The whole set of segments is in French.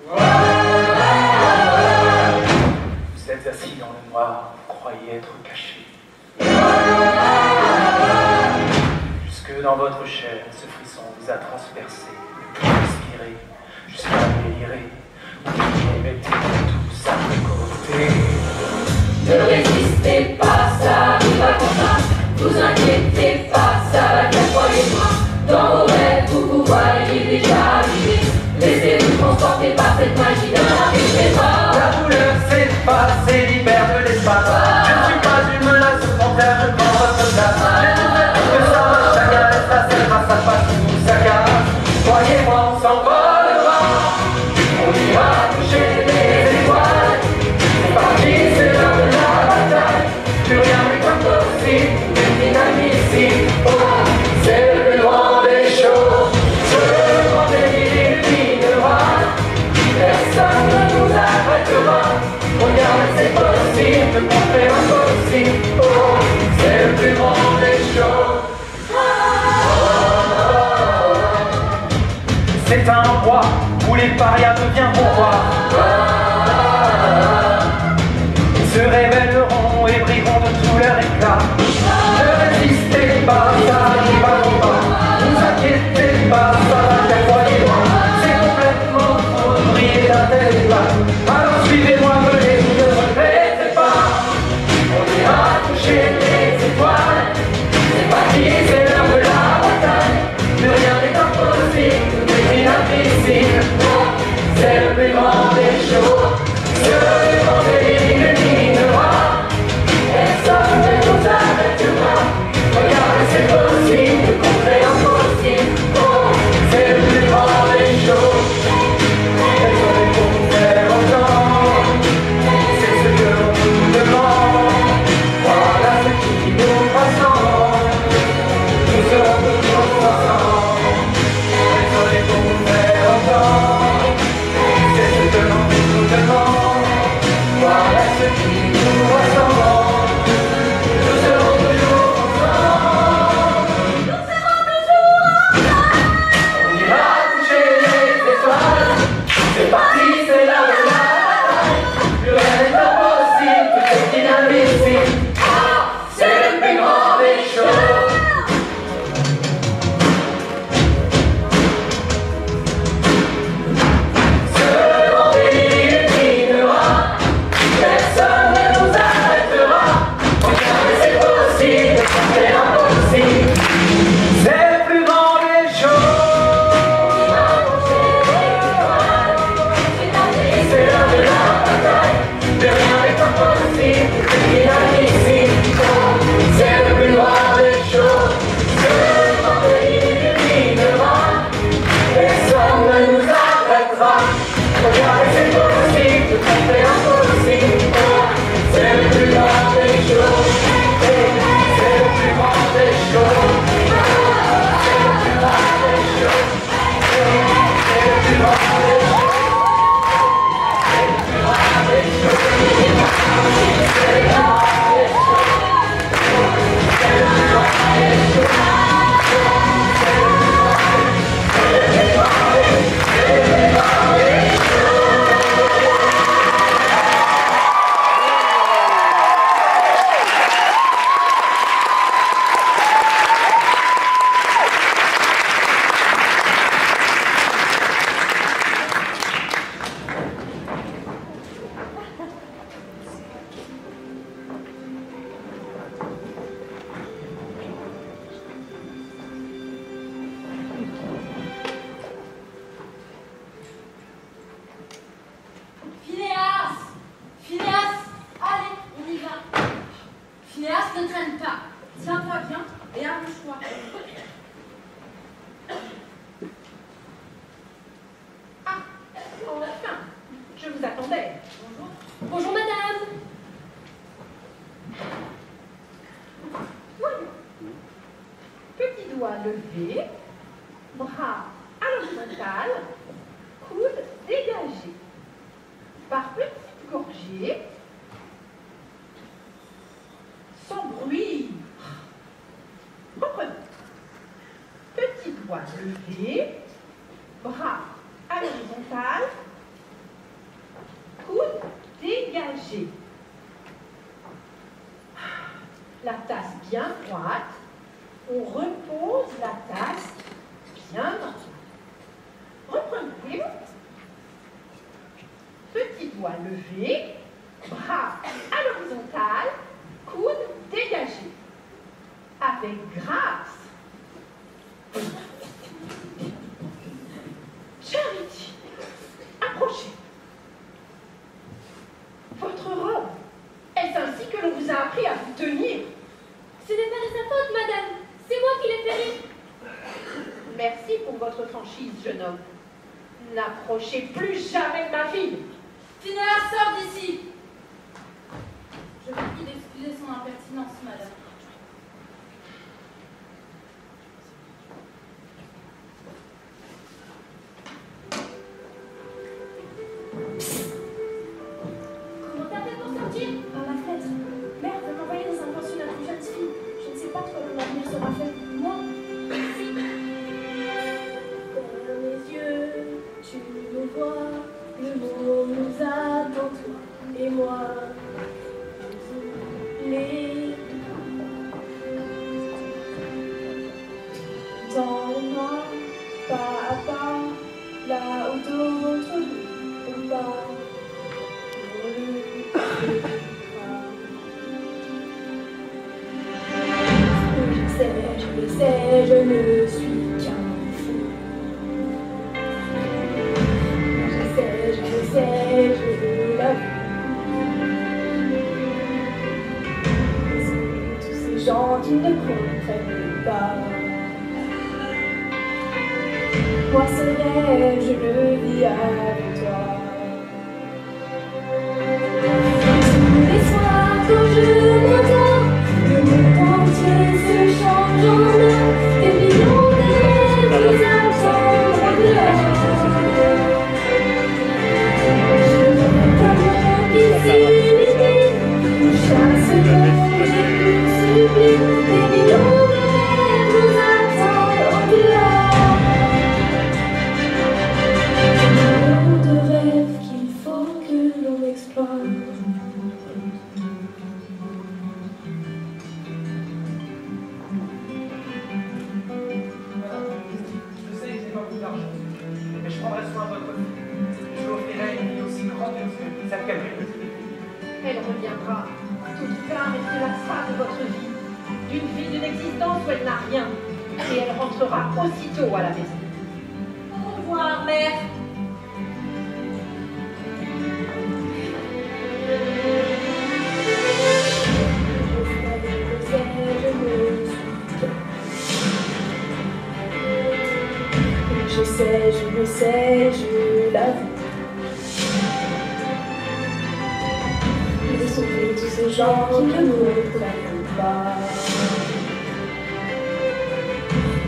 Vous êtes assis dans le noir, vous croyez être caché. Jusque dans votre chair, ce frisson vous a transpercé. Respirez jusqu'à délirer. Vous mettez tous à côté. Ne résistez pas, ça arrivera comme ça. Vous inquiétez pas, ça va bien, croyez-moi. Dans vos rêves, vous vous voyez déjà arriver. Laissez-vous transporter par cette magie de la vie. La douleur s'efface et libère de l'espace. Je ne suis pas une menace, au contraire, je prends votre place. J'ai tout fait pour que ça marche, chacun reste à cette race, ça passe tout ça casse. Croyez-moi, on s'envolera. On ira toucher les étoiles. C'est parti, c'est l'heure de la bataille. Plus rien n'est comme possible, c'est inadmissible. Oh, c'est le plus grand des choses. Le grand délit illuminera. Personne ne nous arrêtera. Regarde, c'est possible, qu'on fait impossible. Oh, c'est le plus grand des choses. C'est un roi où les parias deviendront rois. Ils se révèleront et brilleront de tout leur éclat. Ne résistez pas, ça arrive à vos pas. Ne vous inquiétez pas, ça va bien, croyez-moi. C'est complètement faux de briller d'un tel éclat. Alors suivez-moi, venez, ne regrettez pas. On ira toucher les étoiles. C'est parti, c'est l'heure de la bataille. Plus rien n'est impossible, tout est inadmissible. C'est le plus grand des choses. Le grand délit illuminera. Personne ne nous arrêtera. Regardez, c'est possible, qu'on fait impossible. Oh, c'est le plus grand des choses. Désolé pour vous faire entendre. C'est ce que l'on nous demande. Voilà ce qui nous rassemble. Nous serons toujours ensemble. Désolé pour vous faire entendre. C'est ce que l'on nous demande. Voilà ce qui nous rassemble. Nous serons toujours ensemble. Nous serons toujours ensemble. On ira toucher les étoiles. C'est parti, c'est l'heure de la bataille. Plus rien n'est impossible, tout est inadmissible. C'est le plus grand des choses. Ce grand délit illuminera. Personne ne nous arrêtera. Regardez, c'est possible, c'est impossible. C'est le plus grand des choses. C'est l'heure de la bataille. Plus rien n'est impossible, c'est inadmissible. C'est le plus grand des choses. Ce grand délit illuminera. Personne ne nous arrêtera. Regardez, c'est possible, tout est fait impossible. C'est le plus grand des choses. C'est le plus grand des choses. C'est le plus grand des choses. C'est le plus grand des choses. C'est le plus grand des choses. C'est le plus grand des choses. C'est le plus grand des choses. Phinéas! Phinéas! Allez, on y va! Phinéas, ne traîne pas. Tiens-toi bien et arrange-toi. Ah, enfin, je vous attendais. Bonjour. Bonjour, madame. Voyons. Petit doigt levé, bras à l'horizontale, coude dégagé. Par petites gorgées, sans bruit. Reprenons. Petit doigt levé, bras à l'horizontale, dégagé. La tasse bien droite. On repose la tasse bien droite. Reprenez. Petit doigt levé, bras à l'horizontale, coude dégagé. Avec grâce. Charity, approchez. Votre robe, est-ce ainsi que l'on vous a appris à vous tenir? Ce n'est pas de sa faute, madame. C'est moi qui l'ai fait rire. Merci pour votre franchise, jeune homme. N'approchez plus jamais de ma fille. Phinéas, sors d'ici. Je vous prie d'excuser son impertinence, madame. Comment t'as fait pour sortir? Par la fenêtre. Mère veut m'envoyer dans un pensionnat pour jeunes filles. Je ne sais pas trop comment l'avenir sera fait. Moi, si. Ferme les yeux, tu nous vois. Le monde nous attend, toi et moi. Les dans le noir, pas à pas, là où d'autres on part. Je le sais, je ne suis qu'un fou. Je sais, je l'avoue. Tous ces gens qui ne comprennent pas. Moi, ce rêve, je le vis avec toi. Tous les soirs, quand je m'endors, le monde entier se change en or. Des millions de rêves nous attendent en dehors. Je rêve d'un monde qui s'illumine. Chaque seconde est plus sublime. Des millions de rêves nous attendent en dehors. Des millions de rêves qu'il faut que l'on explore. Mais je prendrai soin de votre fille. Je lui offrirai une vie aussi grande que celle qu'elle mérite. Elle reviendra, toute flamme et prélassera de votre vie, d'une vie d'une existence où elle n'a rien, et elle rentrera aussitôt à la maison. Au revoir, mère. Je le sais, je l'avoue. De sauver tous ces gens qui ne nous prennent pas.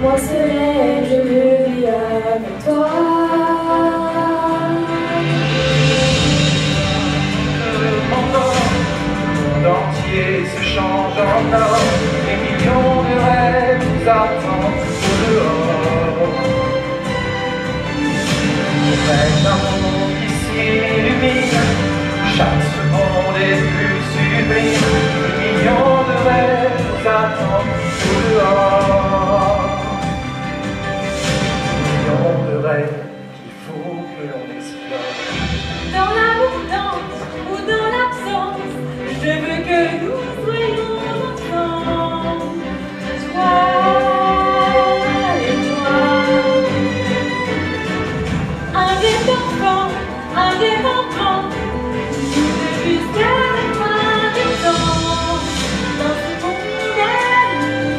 Moi, ce rêve, je le vis avec toi. Le monde entier se change en or. Des millions de rêves nous attendent au dehors. Rêve d'un monde qui s'illumine, chaque seconde est plus sublime. Des millions de rêves nous attendent au dehors. Des millions de rêves qu'il faut que l'on explore. Dans l'abondance ou dans l'absence, je veux que nous soyons ensemble. Toi et moi. Un rêve d'enfant, un rêve enfant, jusqu'à la fin du temps. Dans ce monde d'amis,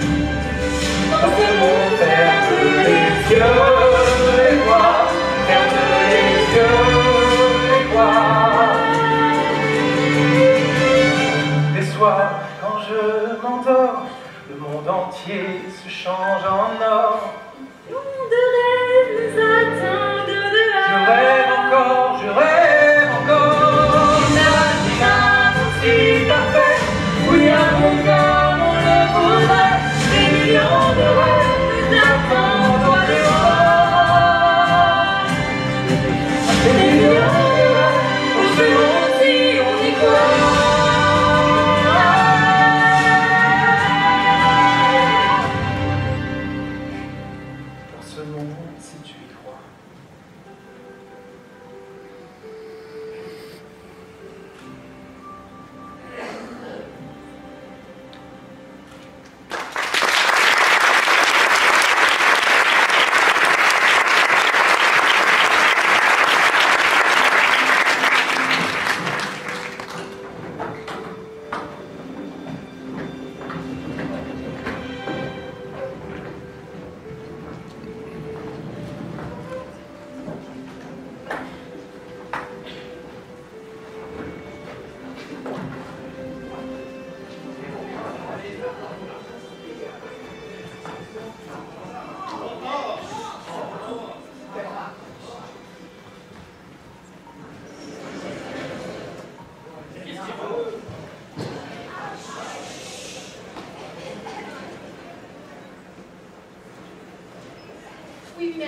dans ce monde Ferme les yeux, les vois, ferme les yeux, les vois. Les soirs, quand je m'endors, le monde entier se change en or. de rêve nous attend de dehors. Je rêve encore, je rêve encore. Si t'as fait, Oui, à mon corps, on le voudrait. Des millions de rêves nous attendent au dehors. Des millions de rêves, au second si on y croit.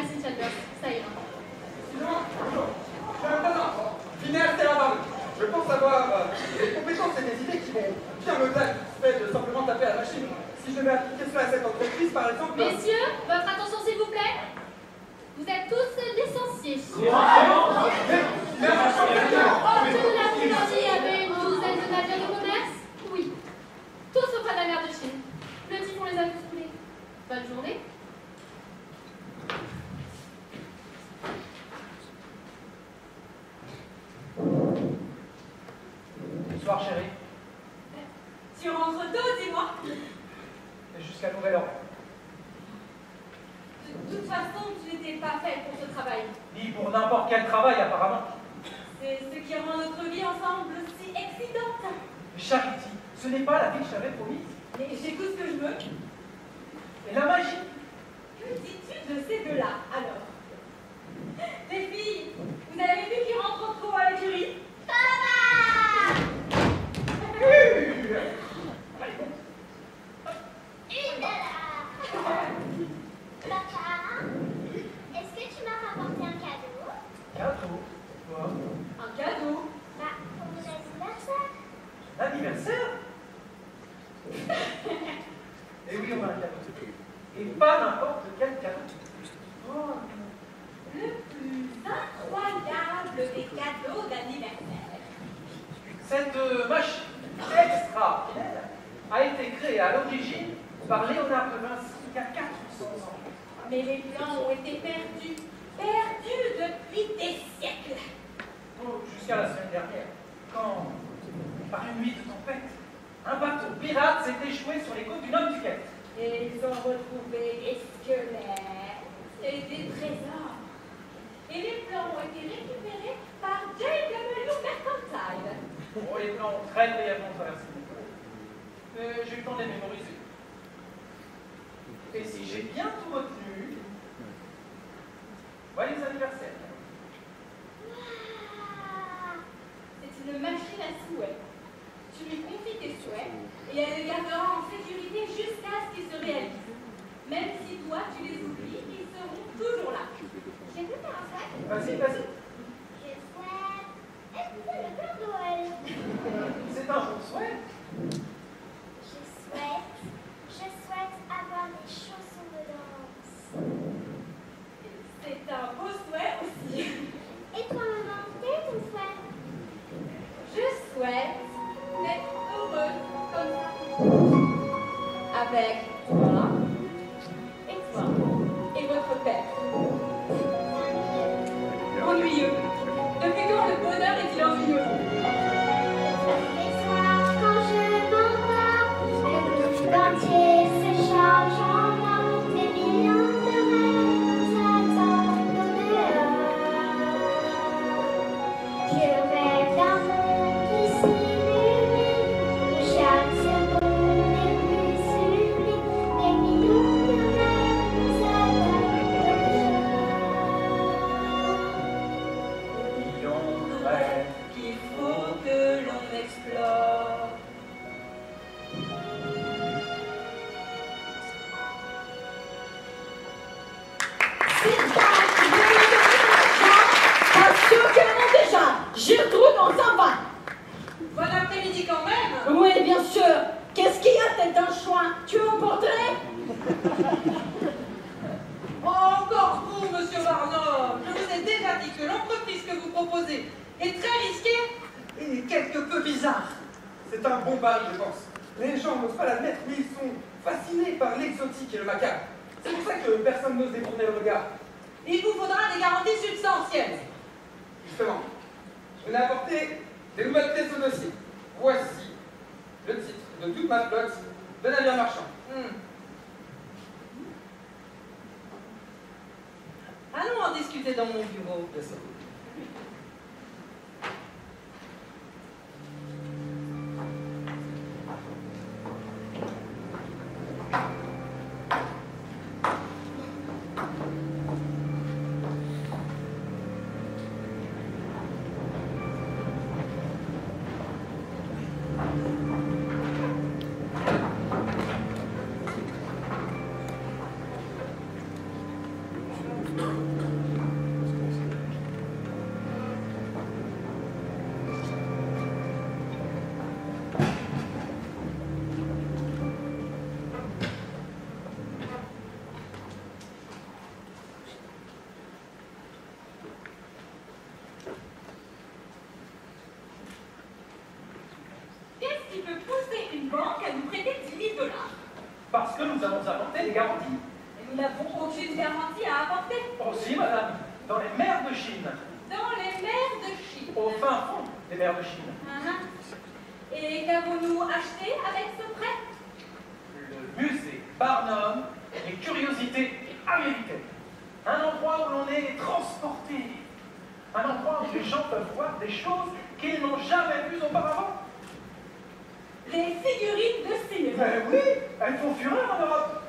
Merci, Chadwick. Ça ira. Finesse, c'est la barbe. Je pense avoir des compétences et des idées qui vont bien me plaire, fait de simplement taper à la machine. Si je devais appliquer cela à cette entreprise, par exemple... Messieurs, votre attention s'il vous plaît. Vous êtes tous licenciés. Hors de la boulangerie avait une douzaine de navires de commerce? Oui. Tous auprès de la mer de Chine. Le typhon les a tous coulés. Bonne journée. Bonsoir, chérie. Tu rentres tôt, dis-moi. Et jusqu'à nouvel ordre. De toute façon, tu n'étais pas faite pour ce travail. Ni pour n'importe quel travail, apparemment. C'est ce qui rend notre vie ensemble si excitante. Charity, ce n'est pas la vie que je t'avais promise. Mais j'écoute ce que je veux. Et la magie. Que dis-tu de ces deux-là, alors? Les filles, vous avez vu qu'ils rentrent trop à l'écurie? Papa, est-ce que tu m'as rapporté un cadeau? Cadeau? Quoi? Un cadeau? Bah, pour mon anniversaire. L'anniversaire? Et oui, on a un cadeau. Et pas n'importe quel cadeau. Oh, le plus incroyable des cadeaux d'anniversaire. Cette machine extraordinaire a été créée à l'origine par Léonard de Vinci il y a 400 ans. Mais les plans ont été perdus depuis des siècles. Oh, jusqu'à la semaine dernière, quand, par une nuit de tempête, un bateau pirate s'est échoué sur les côtes du Nantucket. Et ils ont retrouvé des squelettes et des trésors. Et les plans ont été récupérés par J.W. Mercantile. Oh, les plans ont très brièvement traversé mon corps. Mais j'ai eu le temps de les mémoriser. Et si j'ai bien tout retenu, joyeux anniversaire. Waouh! C'est une machine à souhaits. Tu lui confies tes souhaits et elle les gardera en sécurité jusqu'à ce qu'ils se réalisent. Même si toi tu les oublies, ils seront toujours là. J'ai vu faire un sac. Vas-y, vas-y. Je souhaite écouter le Père Noël. C'est un bon souhait. Je souhaite avoir des chaussons de danse. C'est un beau souhait aussi. Et toi, maman, quel est ton souhait? Je souhaite d'être heureuse comme ça. Avec toi et votre père. Ennuyeux. Depuis quand le bonheur est-il ennuyeux? Les soirs, quand je m'endors, le monde entier se change en or. Des millions de rêves nous attendent au dehors. Je rêve d'un monde qui s'illumine, où chaque seconde est plus sublime. Des millions de rêves nous attendent au dehors. Millions de rêves. Qu'il faut que l'on explore. Assurément déjà, Gertrude, on s'en va. Bon après-midi quand même. Oui, bien sûr. Qu'est-ce qu'il y a tête d'un chouin? Tu veux un portrait? Oh, encore vous, monsieur Barnum. Je vous ai déjà dit que l'entreprise que vous proposez est très risquée et quelque peu bizarre. C'est un bon pari, je pense. Les gens n'osent pas l'admettre, mais ils sont fascinés par l'exotique et le macabre. C'est pour ça que personne n'ose détourner le regard. Il vous faudra des garanties substantielles. Justement, je venais apporter des nouvelles pièces au dossier. Voici le titre de toute ma flotte de navires marchands. Allons en discuter dans mon bureau. Bien sûr. $. Parce que nous avons apporté des garanties. Et nous n'avons aucune garantie à apporter. Aussi, madame, dans les mers de Chine, Dans les mers de Chine. au fin fond des mers de Chine, Et qu'avons-nous acheté avec ce prêt? le musée Barnum des curiosités américaines. Un endroit où l'on est transporté. Un endroit où les gens peuvent voir des choses qu'ils n'ont jamais vues auparavant. Les figurines de cinéma. Mais oui, elles font fureur en Europe.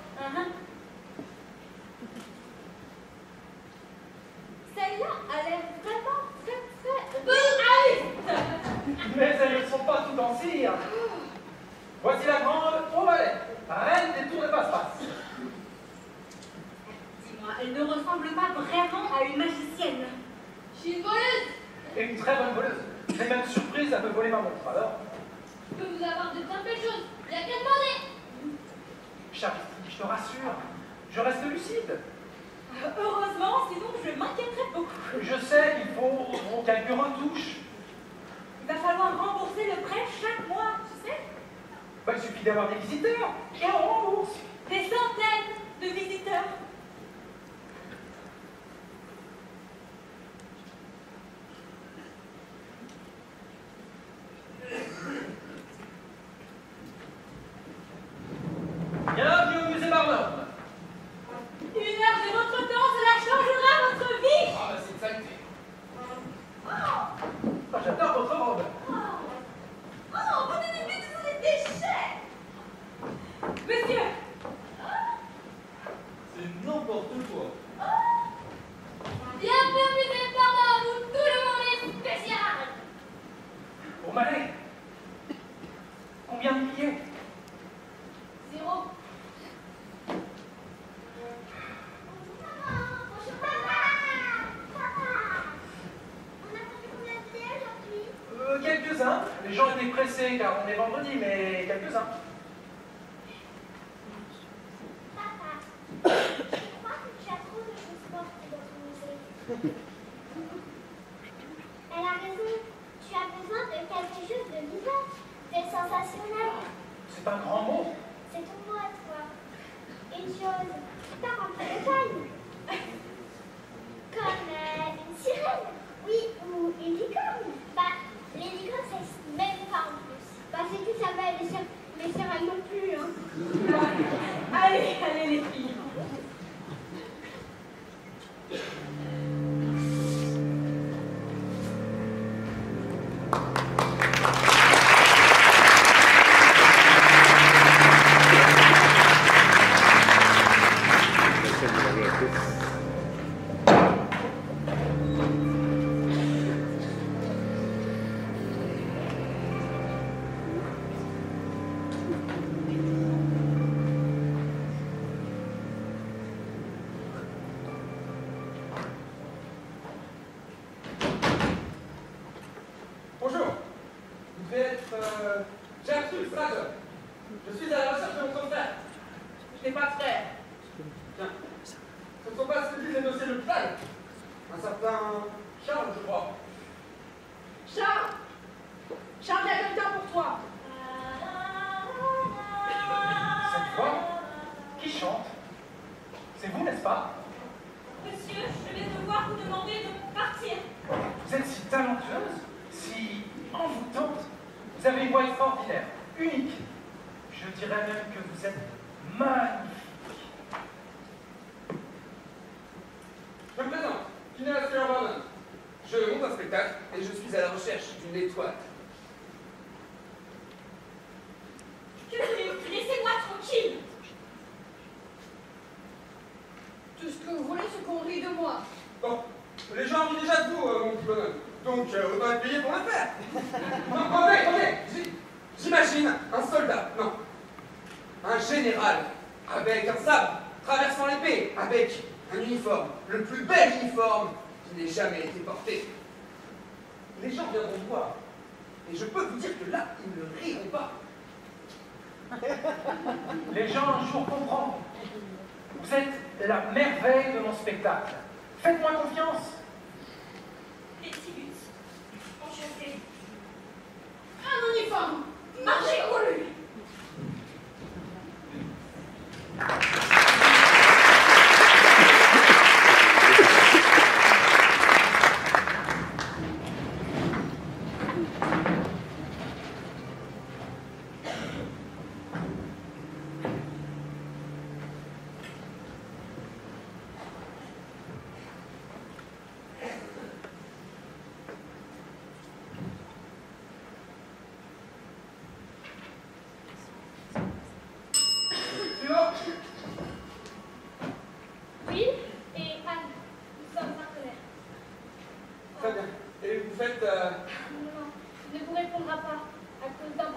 Celle-là a l'air vraiment très réaliste. Mais elles ne sont pas toutes en cire. Voici la grande Ovalet, reine des tours de passe-passe. Dis-moi, elle ne ressemble pas vraiment à une magicienne. Je suis une voleuse. Et une très bonne voleuse. J'ai même surprise à me voler ma montre, alors. Je peux vous avoir de bien belles choses. Il n'y a qu'à demander. Charity, je te rassure, je reste lucide. Heureusement, sinon je m'inquiéterais beaucoup. Je sais qu'il faut quelques retouches. Il va falloir rembourser le prêt chaque mois, tu sais. Bah, il suffit d'avoir des visiteurs et on rembourse. Des centaines de visiteurs. Bienvenue au musée Barnum. 1 heure de votre temps, cela changera votre vie. Ah, bah, c'est une saleté. Ah, j'adore votre robe. Oh, vous donnez vite tous les déchets. Monsieur, C'est n'importe quoi. Bienvenue au musée Barnum où tout le monde est spécial. Pour m'aller. Combien de billets? 0. Quelques-uns. Les gens étaient pressés car on est vendredi, mais quelques-uns. Papa, je crois que tu as trop de choses fortes dans ton musée. Elle a raison. Tu as besoin de quelque chose de vivant, de sensationnel. C'est un grand mot. C'est ton mot à toi. Une chose qui part un peu de taille. Comme une sirène. Oui, ou une licorne. Bah, les licornes, ça existe même pas en plus. Bah, c'est tout ça va les sirènes non plus, hein. allez, allez les filles. Bonjour, vous devez être Gertrude Strader. Je suis à la recherche de votre frère. Je n'ai pas de frère. Tiens, ce ne sont pas ce que disent les dossiers de plague. Un certain Charles, je crois. Charles, Charles, il y a quelqu'un pour toi. Cette voix qui chante, c'est vous, n'est-ce pas? Monsieur, je vais devoir vous demander de partir. Vous êtes si talentueuse, si envoûtante. Vous avez une voix extraordinaire, unique. Je dirais même que vous êtes magnifique. Je me présente, Phineas Vernon. Je monte un spectacle et je suis à la recherche d'une étoile. Que voulez-vous? Laissez-moi tranquille. Tout ce que vous voulez, c'est qu'on rit de moi. Bon, les gens rient déjà de vous, mon petit bonhomme. Donc, autant être payé pour le faire. Non, attendez, j'imagine un soldat, non, un général, avec un sabre, traversant l'épée, avec un uniforme, le plus bel uniforme qui n'ait jamais été porté. Les gens viendront voir, et je peux vous dire que là, ils ne riront pas. Les gens un jour comprendront. Vous êtes la merveille de mon spectacle. Faites-moi confiance. Les Tigus, enchanté. Un uniforme, marchez pour lui.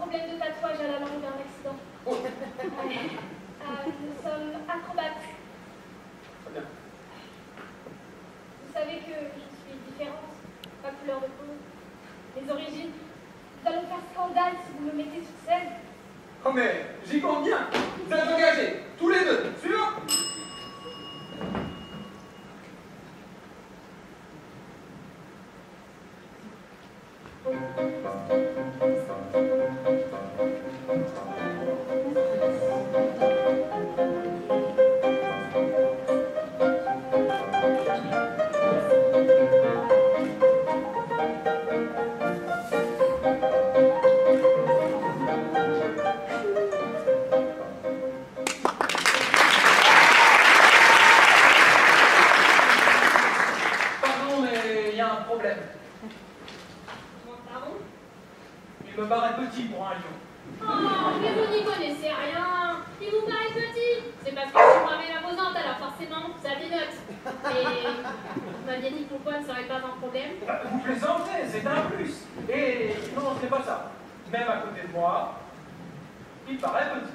problème de tatouage à la langue d'un accident. Oh, Nous sommes acrobates. très bien. Vous savez que je suis différente, ma couleur de peau, mes origines. Nous allons faire scandale si vous me mettez sur scène. Oh mais, j'y compte bien. Vous êtes engagés, tous les deux. Suivant. Pardon, mais il y a un problème. Pardon? Il me paraît petit pour un lion. Oh, mais vous n'y connaissez rien. Il vous paraît petit. C'est parce que je suis moi-même imposante, alors forcément, ça dénote. Et vous m'aviez dit que mon poids ne serait pas un problème. Vous plaisantez, c'est un plus. Et non, ce n'est pas ça. Même à côté de moi, il paraît petit.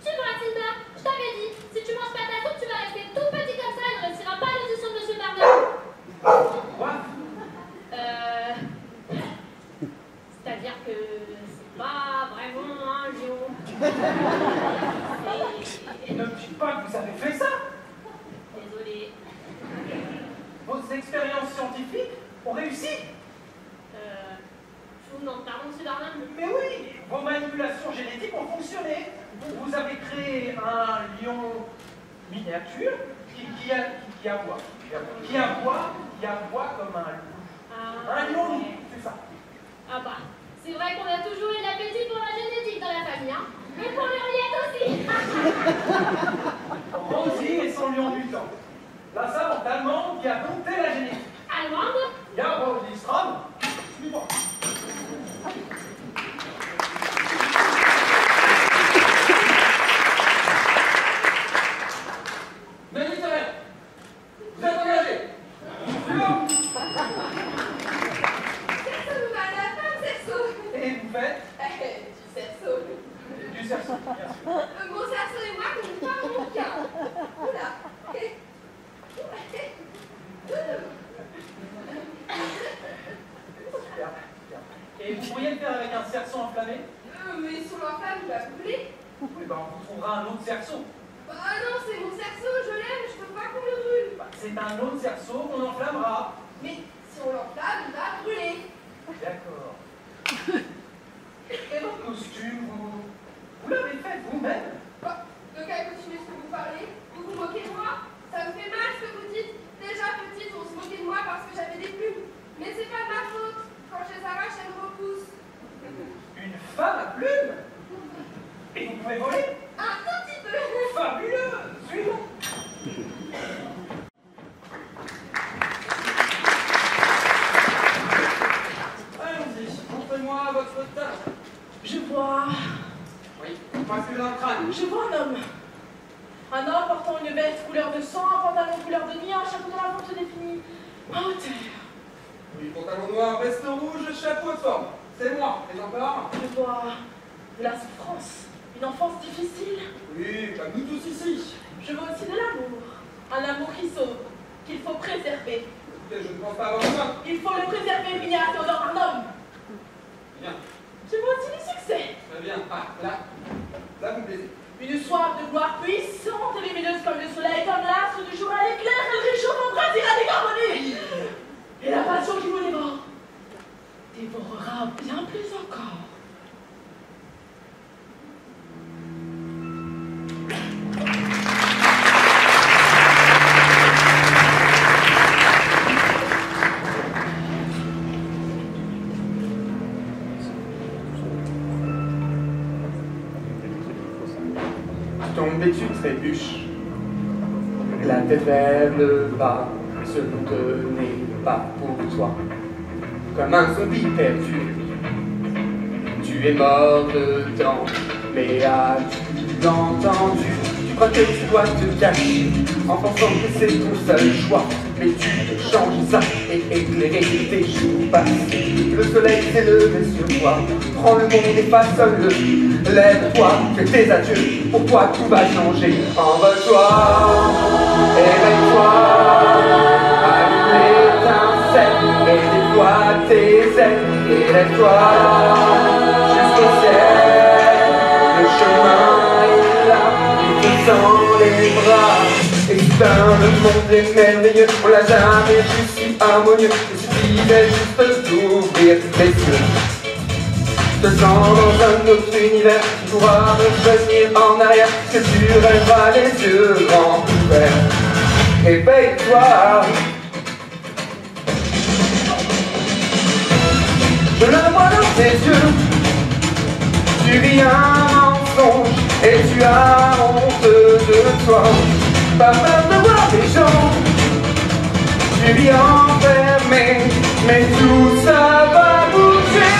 Tu vois, Mathilda, je t'avais dit, si tu manges pas ta soupe, tu vas rester tout petit comme ça et ne réussiras pas l'audition de Monsieur Barnum. Quoi? C'est-à-dire que c'est pas vraiment un lion. Et ne me dites pas que vous avez fait ça. Désolée. Vos expériences scientifiques ont réussi. Je vous demande pardon, Monsieur Barnum. Mais oui, vos manipulations génétiques ont fonctionné. Vous avez créé un lion miniature qui aboie. Qui aboie comme un loup. Un lion loup, c'est ça. Ah bah, c'est vrai qu'on a toujours eu l'appétit pour la génétique dans la famille, hein. Et pour les rillettes aussi. Rosie et son lion du temps. La savante allemande qui a dompté la génétique. Allemande? Ja, Rosie Stram, suis-moi. Ne dites rien. Vous êtes engagés. Suivant. Cerceau, vous m'avez la femme, cerceau. Et vous faites Du cerceau. du cerceau, bien sûr. Mon cerceau et moi, nous ne parlons qu'un. Oula. Super, super. Et vous pourriez le faire avec un cerceau enflammé? Mais sur l'enflamme, il va brûler. Oui, ben on vous trouvera un autre cerceau. Bah non, c'est mon cerceau, je l'aime, je peux pas qu'on le brûle. Bah, c'est un autre cerceau qu'on enflammera. Mais si on l'enflamme, il va brûler. D'accord. Et votre costume, vous l'avez fait vous-même? Bah, de quel costume est-ce que vous parlez? Vous vous moquez de moi? Ça me fait mal ce que vous dites. Déjà petite, on se moquait de moi parce que j'avais des plumes. Mais c'est pas de ma faute. Quand je les arrache, elles me repoussent. Une femme à plumes? Et vous pouvez voler? Un tout petit peu. Fabuleux! Suivant! Allons-y, montrez-moi votre talent. Je vois Oui, passez-le dans le crâne. un homme. Un homme portant une veste couleur de sang, un pantalon couleur de nuit, un chapeau dont la forme se définit en hauteur. Oui, pantalon noir, veste rouge, chapeau de forme. C'est moi, les empereurs. Je vois de la souffrance, une enfance difficile. Oui, comme nous tous ici. Je vois aussi de l'amour. Un amour qui sauve, qu'il faut préserver. Écoutez, je ne pense pas avoir besoin. Il faut le préserver, Vignard Théodore Arnhem. Bien, Je vois aussi du succès. très bien. Ah, là vous me plaisez. Une soif de gloire puissante et lumineuse comme le soleil, comme l'astre du jour à l'éclair, elle réchauffe en brasiera décarboné. Et la passion qui vous dévore dévorera bien plus encore. Tombe et tu trébuches, la tête vers le bas, ce monde n'est pas pour toi. Comme un zombie perdu, tu es mort dedans, mais as-tu entendu? Tu crois que tu dois te cacher, en pensant que c'est ton seul choix. mais tu te changes ça et éclairer tes jours passés. Le soleil s'est levé sur toi, prends le monde et façonne-le. Lève-toi, fais tes adieux, pour toi tout va changer. Envole-toi, éveille-toi, allume l'étincelle et déploie tes ailes. Élève-toi jusqu'au ciel, le chemin est là, il te tend les bras. Et putain, le monde est merveilleux, on l'a jamais vu si harmonieux. Il suffisait juste d'ouvrir les yeux. Te sens dans un autre univers, tu pourras revenir en arrière, que tu rêveras les yeux grands ouverts. Éveille-toi. Je le vois dans tes yeux, tu vis un mensonge et tu as honte de toi. Pas peur de voir les gens, tu vis enfermé, mais tout ça va bouger.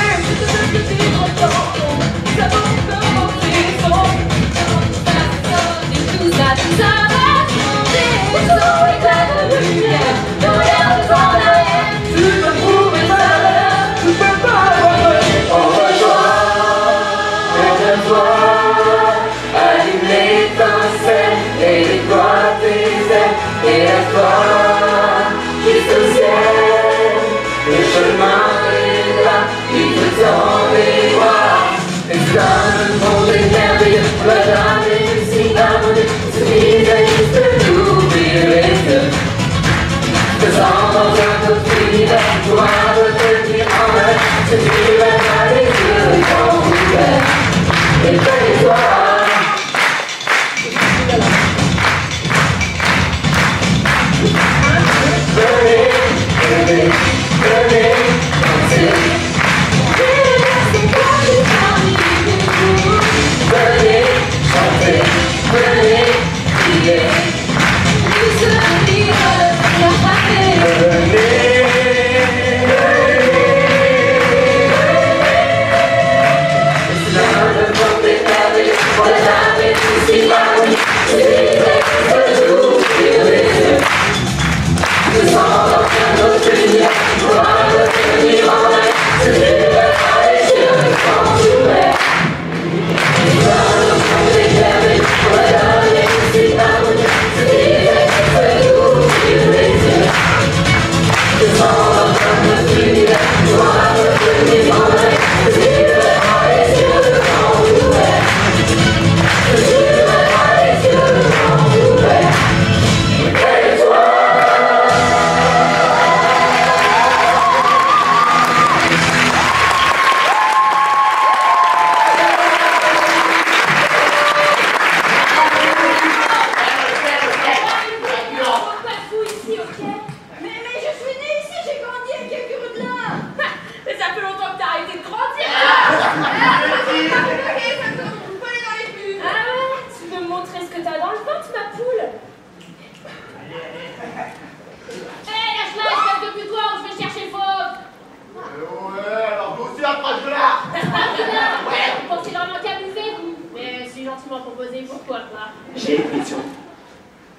J'ai une question.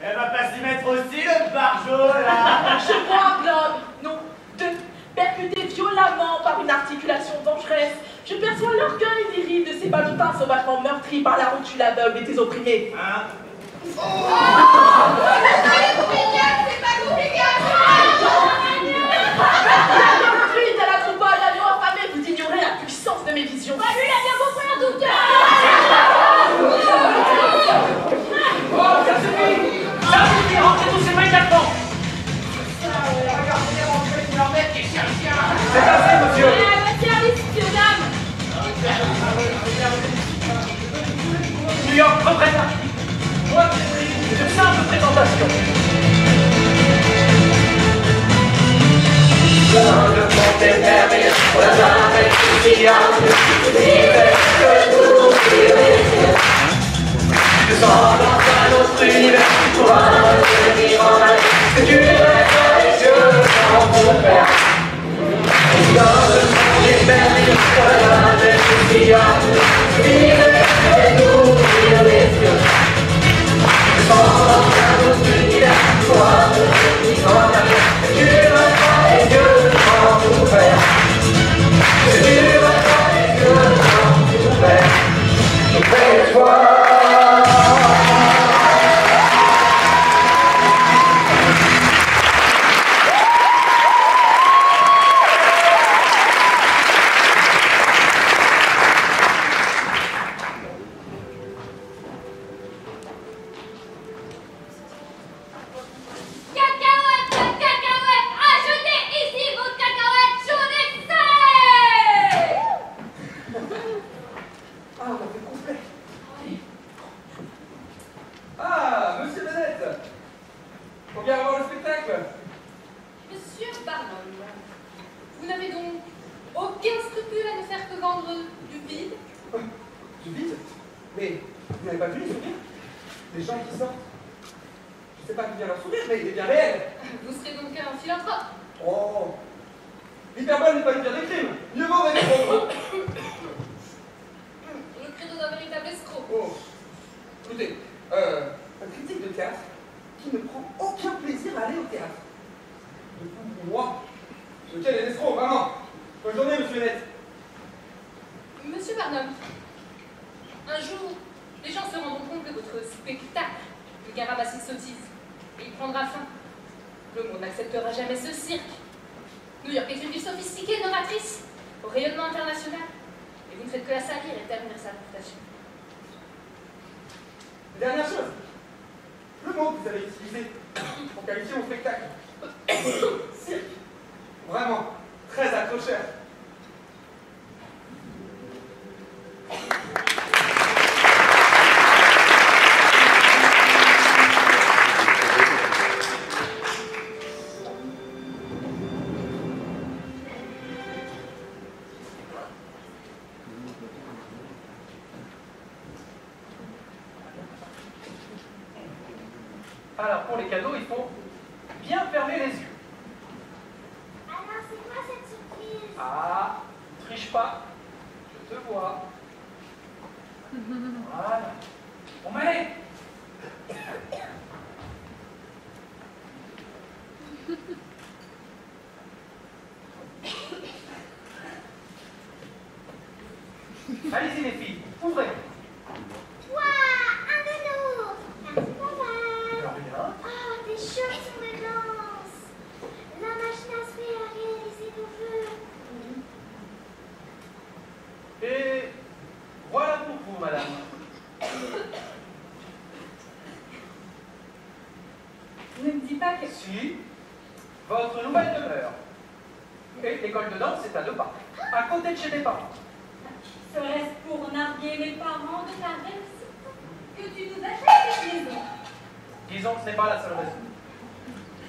Elle va pas s'y mettre aussi, le barjot, là. Je crois un globe, non, deux, percuté violemment par une articulation dangereuse. Je perçois l'orgueil des rides de ces ballotins sauvagement meurtris par la rotule aveugle des opprimés. Hein? Oh, c'est pas compliqué. La doctrine de la troupeau à l'avion affamé, vous ignorez la puissance de mes visions. Bah lui, il a bien compris un doute. Oh, ça suffit! Ça suffit, rentrez tous ces immédiatement! Regardez rentrer pour leur mettre des chiens. C'est assez, monsieur! À votre service, monsieur, dame. New York, représente! Moi, une simple présentation. Dans le monde des merveilles, on a jamais tout qui a que tout je sens dans un autre univers, tu pourras revenir en arrière, que tu rêves les yeux sans ton père. Dans le monde des merveilles, on a jamais tout qui a que nous ouvrir les yeux. Je sens dans un autre univers, tu pourras revenir en arrière. scrupule à ne faire que vendre du vide? Du vide? Mais vous n'avez pas vu les sourires? Les gens qui sortent? Je ne sais pas d'où vient leur sourire, mais il est bien réel. Vous serez donc un philanthrope? Oh! L'hyperbole n'est pas le pire des crimes. Mieux vaut rester gros. Le credo d'un véritable escroc. Oh! Écoutez, un critique de théâtre qui ne prend aucun plaisir à aller au théâtre. Du coup, pour moi, lequel est l'escroc, vraiment? Bonne journée, monsieur Net. Monsieur Barnum, un jour, les gens se rendront compte que votre spectacle est qu'un ramassis de sottises. Et il prendra fin. Le monde n'acceptera jamais ce cirque. New York est une ville sophistiquée, novatrice, au rayonnement international. Et vous ne faites que la salir et ternir sa réputation. Dernière chose, le mot que vous avez utilisé pour qualifier mon spectacle. Cirque. Vraiment, très accrocheur. Alors, pour les cadeaux, il faut bien fermer les yeux. Alors, c'est quoi cette surprise? Ah, triche pas. Je te vois. Voilà. Bon, allez. Allez-y, les filles. Ouvrez. Waouh, un anneau! Merci, papa. Rien. Oh, des chaussons de danse. La machine à souder a réalisé nos vœux. Et voilà pour vous, madame. Ne me dis pas que... Si, votre nouvelle demeure. Et l'école de danse, c'est à 2 pas. À côté de chez mes parents. Serait-ce pour narguer mes parents de ta réussite que tu nous achètes cette maison? Disons que ce n'est pas la seule raison.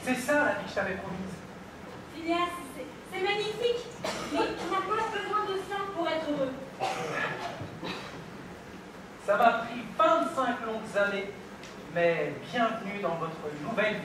C'est ça la vie que je t'avais promise. Phineas, c'est magnifique, mais tu n'as pas besoin de ça pour être heureux. Ça m'a pris 25 longues années, mais bienvenue dans votre nouvelle vie.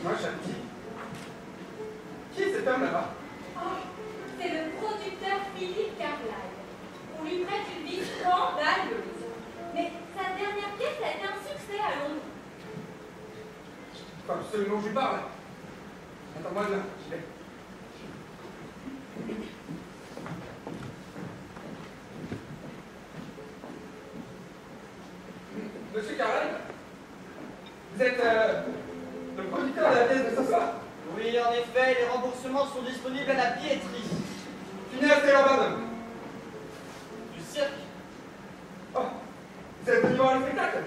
Moi, je me dis, qui est cet homme là-bas? Oh, c'est le producteur Philippe Carlyle. On lui prête une vie scandaleuse. Mais sa dernière pièce a été un succès à Londres. Faut absolument que je lui parle. Attends-moi là, j'y vais. Monsieur Carlyle, vous êtes le producteur de la pièce de ce soir? Oui, en effet, les remboursements sont disponibles à la billetterie. Phineas Taylor Barnum. Du cirque? Oh, vous êtes venu voir le spectacle?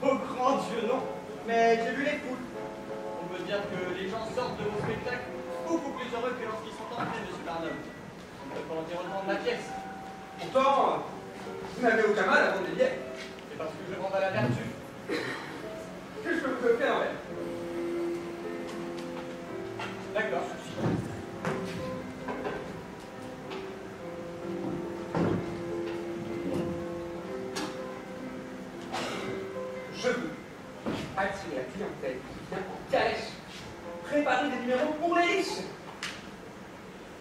Oh grand Dieu, non. Mais j'ai vu les foules. On peut dire que les gens sortent de vos spectacles beaucoup plus heureux que lorsqu'ils sont entrés, monsieur Barnum. C'est pour l'environnement de ma pièce. Pourtant, vous n'avez aucun mal à vendre des billets. C'est parce que je vends à la vertu. Que je peux vous offrir en fait? D'accord. Je veux attirer la clientèle qui vient en calèche. Préparer des numéros pour les riches.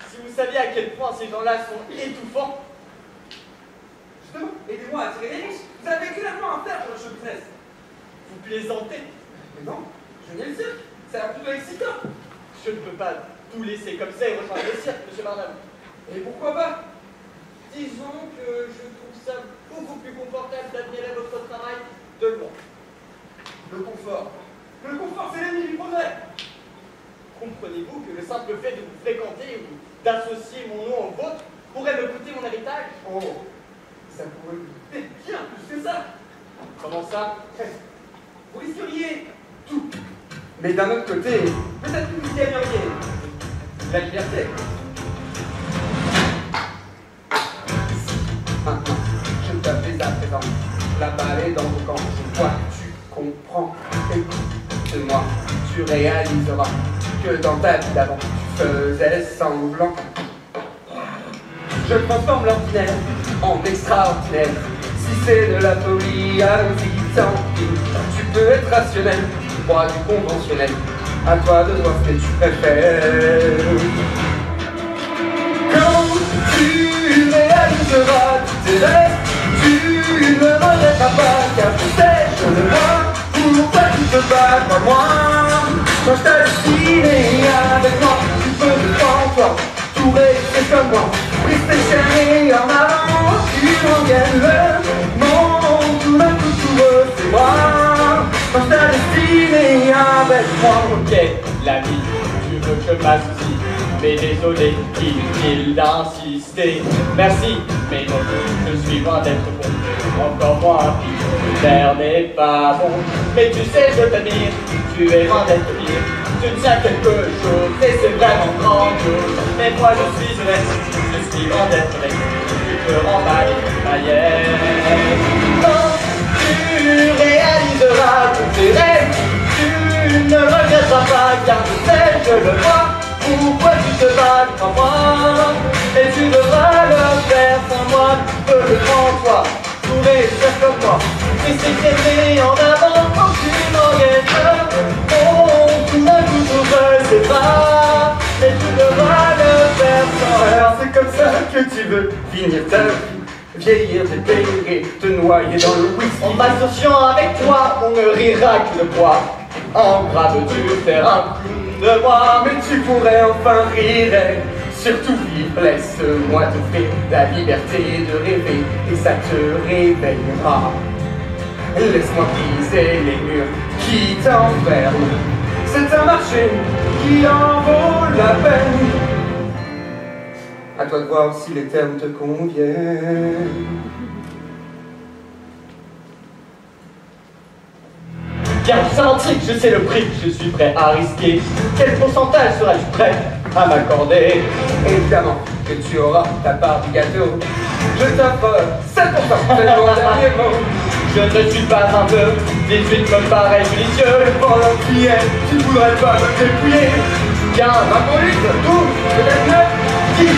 Si vous saviez à quel point ces gens-là sont étouffants. Aidez-moi à attirer les riches. Vous avez clairement un faire pour le show business. Vous plaisantez. Mais non, je n'ai le cirque. Ça a l'air plutôt excitant. Je ne peux pas tout laisser comme ça et rejoindre le cirque, monsieur Barnum. Et pourquoi pas? Disons que je trouve ça beaucoup plus confortable d'admirer votre travail de loin. Le confort. Le confort, c'est l'ennemi du progrès. Comprenez-vous que le simple fait de vous fréquenter ou d'associer mon nom au vôtre pourrait me coûter mon héritage? Oh, ça pourrait vous coûter bien plus que ça. Comment ça? Vous risqueriez tout. Mais d'un autre côté, peut-être que vous gagneriez la liberté. Maintenant, je t'appelle à présent. La balle est dans vos camps. Je vois que tu comprends. Écoute-moi, tu réaliseras que dans ta vie d'avant, tu faisais semblant. Je transforme l'ordinaire en extraordinaire. Si c'est de la folie, allons-y, tant pis. Tu peux être rationnel, tu crois du conventionnel. À toi de voir ce que tu préfères. Quand tu réaliseras tous tes rêves, tu ne regretteras pas, car tu sais, je le vois, pourquoi tu te bats, crois-moi. Quand je t'ai destiné avec moi, tu peux te prendre, tout rester comme moi. Rester chaîné en avant, tu m'en gagnes le monde, tout d'un coup tout c'est moi. Quand je t'ai destiné avec moi. Ok, la vie, tu veux que je m'associe, mais désolé, inutile d'insister. Merci, mais non, je suis loin d'être bon, encore moins pire. L'air n'est pas bon, mais tu sais, je t'admire, tu es loin d'être pire. Tu tiens quelque chose, et c'est vraiment grandiose. Mais moi je suis honnête, je suis loin d'être vrai. Tu te rends mal, quand tu réaliseras tous tes rêves, tu ne regretteras pas, car tu sais, je le vois. Pourquoi tu te bats sans moi? Et tu devras le faire sans moi. Tu peux le prendre toi, pour réussir comme moi. Et c'est traîner en avant quand tu m'engages. Oh, tout d'un coup t'ouvres ses bras. Et tu devras le faire sans moi. Alors c'est comme ça que tu veux finir ta vie. Vieillir, dépérir, te noyer dans le whisky. En m'associant avec toi, on ne rira que de moi. En graves-tu faire un clown de moi? Mais tu pourrais enfin rire, surtout vivre. Laisse-moi t'offrir la liberté de rêver, et ça te réveillera. Laisse-moi briser les murs qui t'enferment. C'est un marché qui en vaut la peine. À toi de voir si les termes te conviennent. Car c'est un trick, je sais le prix que je suis prêt à risquer. Quel pourcentage seras-tu prêt à m'accorder? Évidemment que tu auras ta part du gâteau. Je t'offre 7%, c'est mon dernier mot. Je ne suis pas un peu, 18 me paraît judicieux. Pendant qu'hier, tu ne voudrais pas me dépouiller. 15, 20 pour 8, 12, peut-être 9, 10.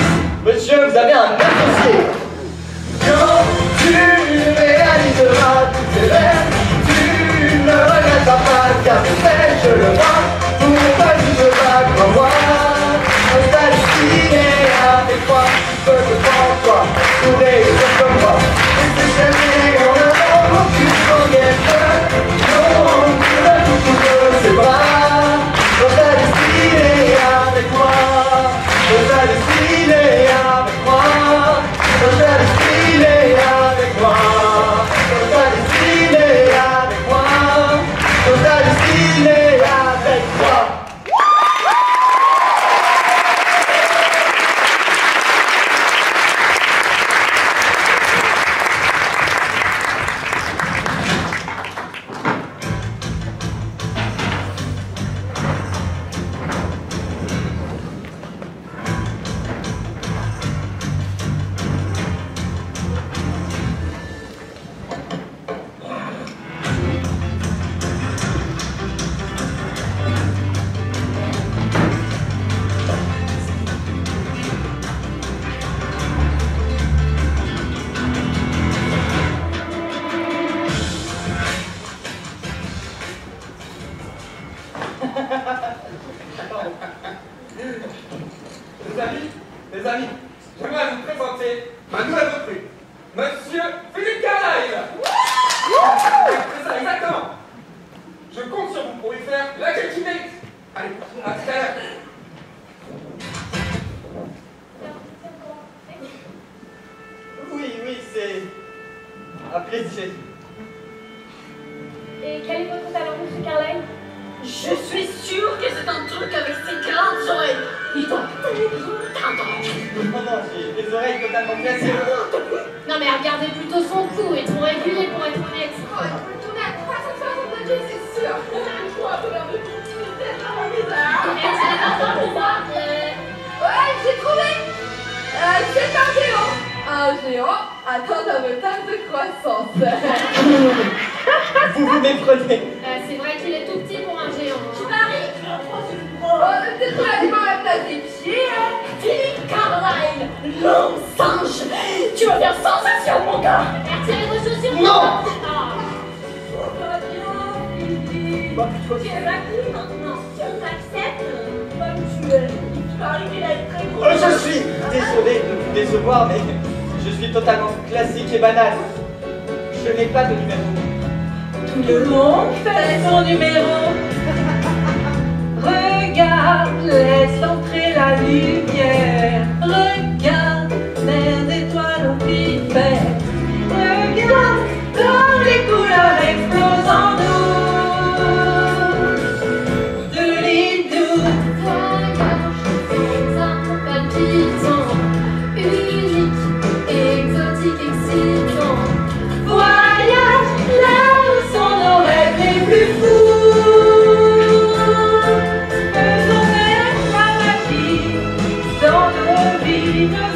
Monsieur, vous avez un associé. Quand tu réaliseras tous tes rêves, tu ne regretteras pas, car je sais, je le vois. Pourquoi tu te bats, crois-moi. On t'a destiné avec moi, tu peux te prendre toi, pour réussir comme moi. Et c'est jamais en avant, tu t'engages. Non, tu vas tout ouvrir ses bras. On t'a destiné avec moi. On t'a destiné avec moi. On Monsieur Philippe Carlyle. C'est ça, exactement. Je compte sur vous pour lui faire la culture mérite. Allez, à tout à l'heure. Oui, c'est un plaisir. Et quel est votre talent, monsieur Carlyle? Je suis sûre que c'est un truc avec ses grandes oreilles. Il doit Non, j'ai des oreilles totalement classiques. Non mais regardez plutôt son cou, et trop régulier pour être honnête. Oh, il faut le tourner à 360 degrés, c'est sûr. un peu leur de continuité dans la misère. Et c'est important pour voir. Ouais, j'ai trouvé. C'est un géant. Un géant atteint d'un métal de croissance. Vous vous méprenez. C'est vrai qu'il est tout petit pour un géant. Tu maries, tu en prends une Oh, grosse. peut-être qu'on a du mal à la place des pieds, hein. Philippe Carlyle, l'homme singe. Tu vas faire sensation, mon gars. Retirez vos chaussures. Non. Ah. Bah, Tu es ma fille maintenant. Tu m'acceptes comme tu es. Il paraît qu'il a été très gros. Je suis désolé de vous décevoir, mais je suis totalement classique et banal. Je n'ai pas de numéro. Tout le monde fait son numéro. Regarde, laisse entrer la lumière. Regarde, les étoiles au pifet. Regarde, comme les couleurs explosent en nous. De l'idou. Voyage, ça palpitant, unique, exotique, excitant. Voyage, là où sont nos rêves les plus fous. Faisons naître la magie dans nos vies, nos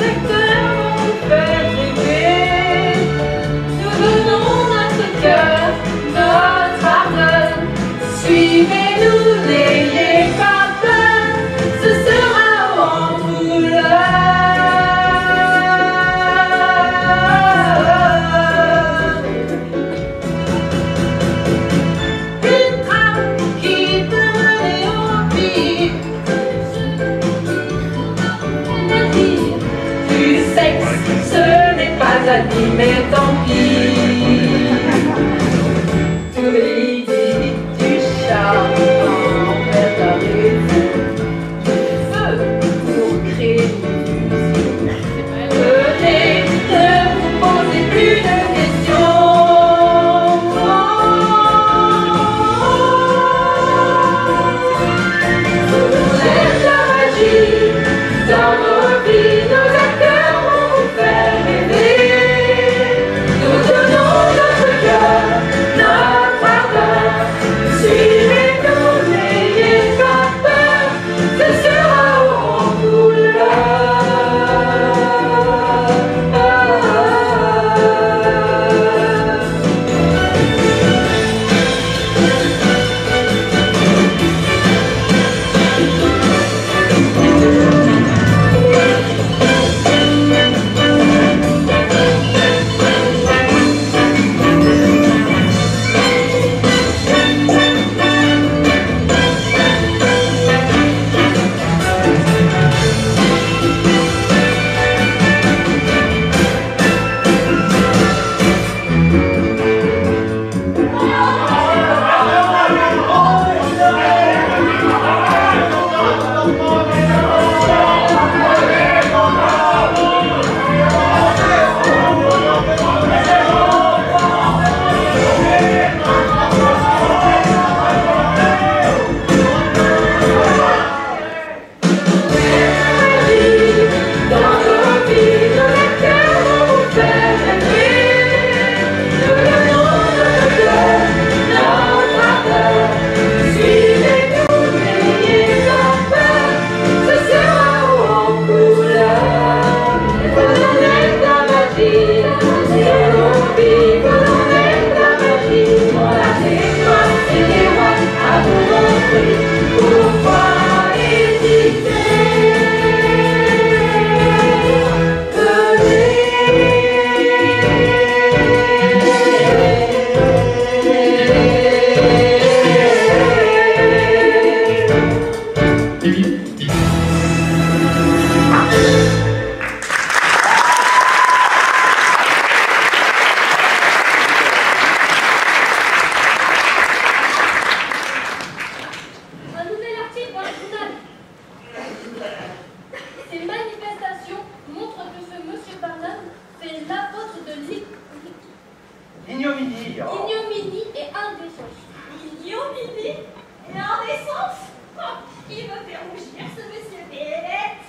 Ignominie et indécence. Ignominie et indécence. Oh, il me fait rougir, ce monsieur bête.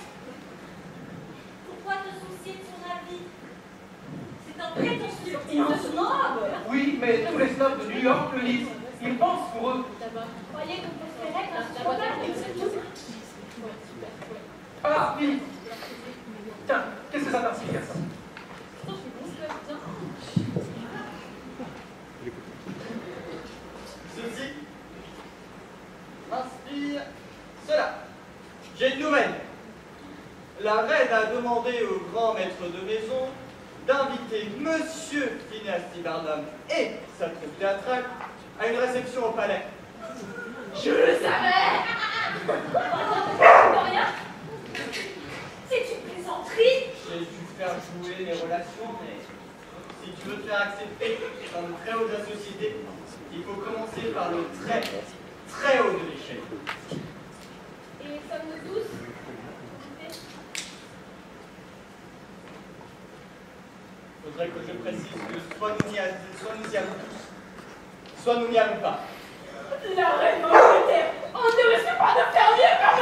Pourquoi te soucier de son avis? C'est un prétentieux et un snob. Oui, mais tous les snobs de New York le lisent. Ils pensent pour eux. Croyez qu'on peut se faire un scandale. Ah, Philippe. Tiens, qu'est-ce que ça t'inspire, ça? Ceci m'inspire cela. J'ai une nouvelle. La reine a demandé au grand maître de maison d'inviter Monsieur Phineas T. Barnum et sa troupe théâtrale à une réception au palais. Je le savais. Rien. C'est une plaisanterie. J'ai dû faire jouer les relations, mais si tu veux te faire accepter dans le très haut de la société, il faut commencer par le très, très haut de l'échelle. Et sommes-nous tous? Faudrait que je précise que soit nous y allons tous, soit nous n'y allons pas. La reine d'Angleterre, on ne risque pas de faire mieux comme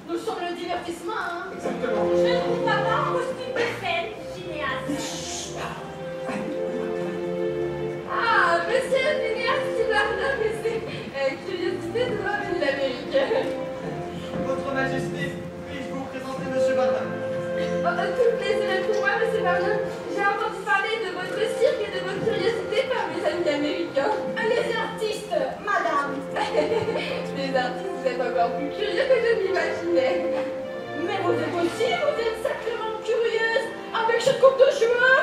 Nous sommes le divertissement, hein. Exactement. Je ne trouve pas un costume de scène, Phineas. Ah, monsieur Phineas T. Barnum, mais c'est curiosité de l'homme de l'Amérique. Votre Majesté, puis-je vous présenter Monsieur Barnum? Tout le plaisir est pour moi, monsieur Barnum. J'ai entendu parler de votre cirque et de votre curiosité par mes amis américains. Les artistes, madame. Les artistes, vous êtes encore plus curieux que je m'imaginais. Mais vous êtes aussi, vous êtes sacrément curieuse avec cette coupe de cheveux.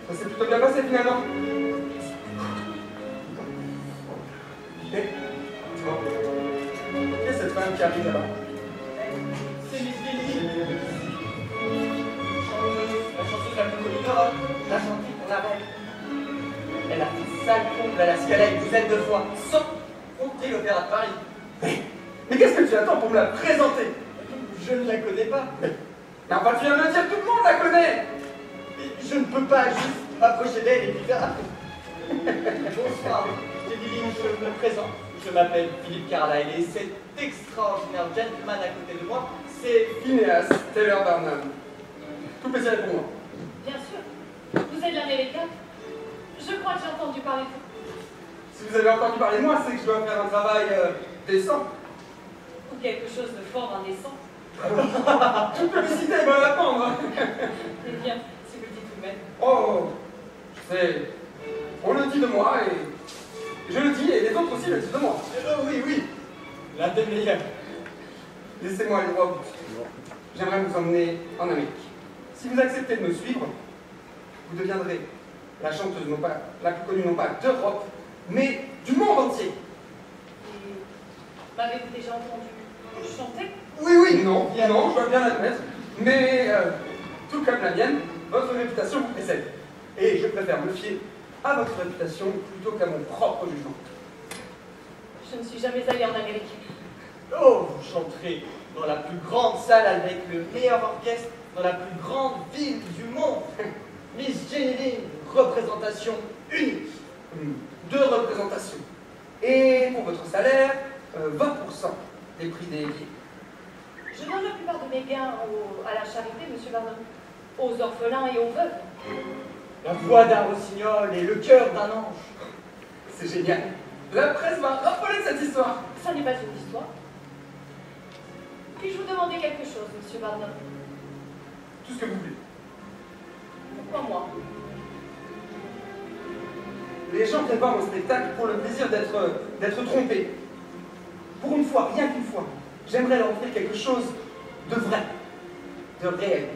Ça s'est plutôt bien passé finalement. Et bon, qui est cette femme qui arrive là-bas? C'est Miss Lily. La chanteuse la plus connue d'Europe, la chanteuse pour la reine. Elle a fait sale comble à la Scala une douzaine de fois, sans compter l'Opéra de Paris. Mais qu'est-ce que tu attends pour me la présenter? Je ne la connais pas. Mais enfin, tu viens de me dire, tout le monde la connaît. Et je ne peux pas juste m'approcher d'elle et puis faire. Bonsoir, Lily, je me présente. Je m'appelle Philippe Carlyle et cet extraordinaire gentleman à côté de moi, c'est Phineas Taylor Barnum. Tout plaisir est pour moi. Bien sûr. Vous êtes l'Américain. Je crois que j'ai entendu parler de vous. Si vous avez entendu parler de moi, c'est que je dois faire un travail décent. Ou quelque chose de fort indécent. Toute publicité est bonne à prendre. Eh bien, si vous le dites vous-même. Oh, c'est... On le dit de moi et... Je le dis et les autres aussi le disent de moi. Oui, oui, l'un des meilleurs. Laissez-moi aller droit au but. J'aimerais vous emmener en Amérique. Si vous acceptez de me suivre, vous deviendrez la chanteuse, non pas la plus connue, non pas d'Europe, mais du monde entier. Et m'avez-vous déjà entendu chanter? Oui, oui, non, non, je dois bien l'admettre. Mais, tout comme la mienne, votre réputation vous précède. Et je préfère me fier à votre réputation plutôt qu'à mon propre jugement. Je ne suis jamais allée en Amérique. Oh, vous chanterez dans la plus grande salle avec le meilleur orchestre dans la plus grande ville du monde. Miss Jenny Lind, représentation unique. 2 représentations. Et pour votre salaire, 20% des prix des billets. Je donne la plupart de mes gains à la charité, monsieur Barnum, aux orphelins et aux veuves. La voix d'un rossignol et le cœur d'un ange. C'est génial. La presse va raffoler de cette histoire. Ça n'est pas une histoire. Puis-je vous demander quelque chose, monsieur Barnum? Tout ce que vous voulez. Pourquoi moi? Les gens viennent voir mon spectacle pour le plaisir d'être trompés. Pour une fois, rien qu'une fois, j'aimerais leur offrir quelque chose de vrai, de réel.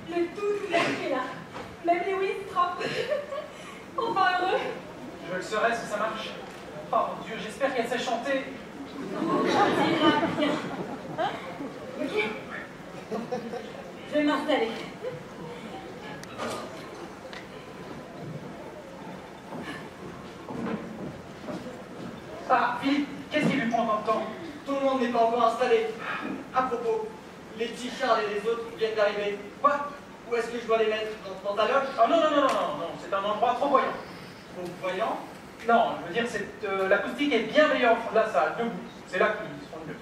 Le tout est là. Même Lewis trempe. Enfin heureux. Je le serai si ça marche. Oh mon Dieu, j'espère qu'elle sait chanter. Ça ira bien. Ok. Je vais m'installer. Ah, Philippe, qu'est-ce qui lui prend tant de temps? Tout le monde n'est pas encore installé. À propos, les petits Charles et les autres viennent d'arriver. Quoi? Où est-ce que je dois les mettre? Dans ta loge? Ah non, non, non, non, non, non, c'est un endroit trop voyant. Trop voyant? Non, je veux dire, l'acoustique est bien meilleure au fond de la salle, debout. C'est là qu'ils seront mieux.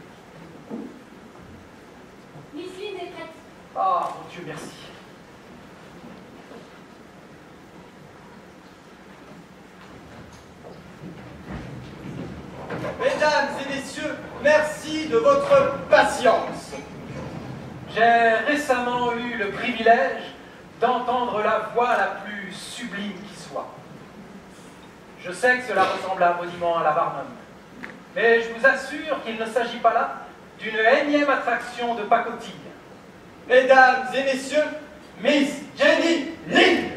Miss Lynn est prête. Ah, mon Dieu, merci. Mesdames et messieurs, merci de votre patience. J'ai récemment eu le privilège d'entendre la voix la plus sublime qui soit. Je sais que cela ressemble à un monument à la Barnum, mais je vous assure qu'il ne s'agit pas là d'une énième attraction de pacotille. Mesdames et messieurs, Miss Jenny Lynn.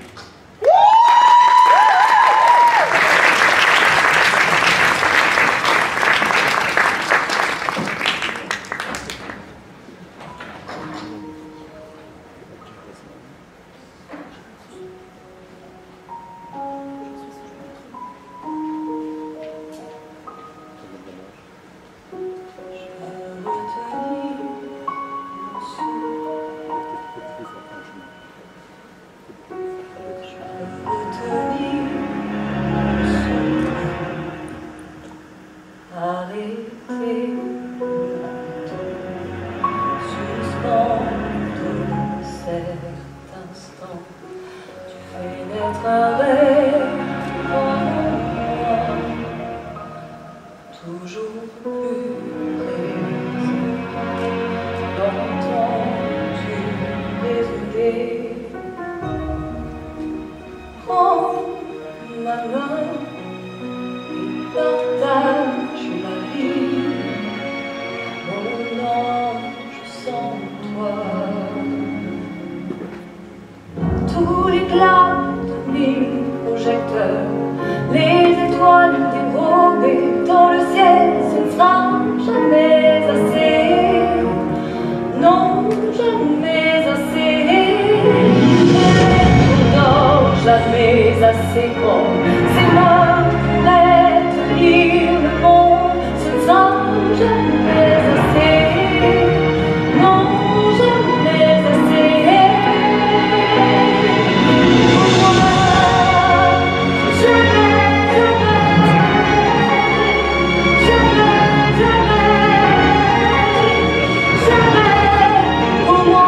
Pour moi,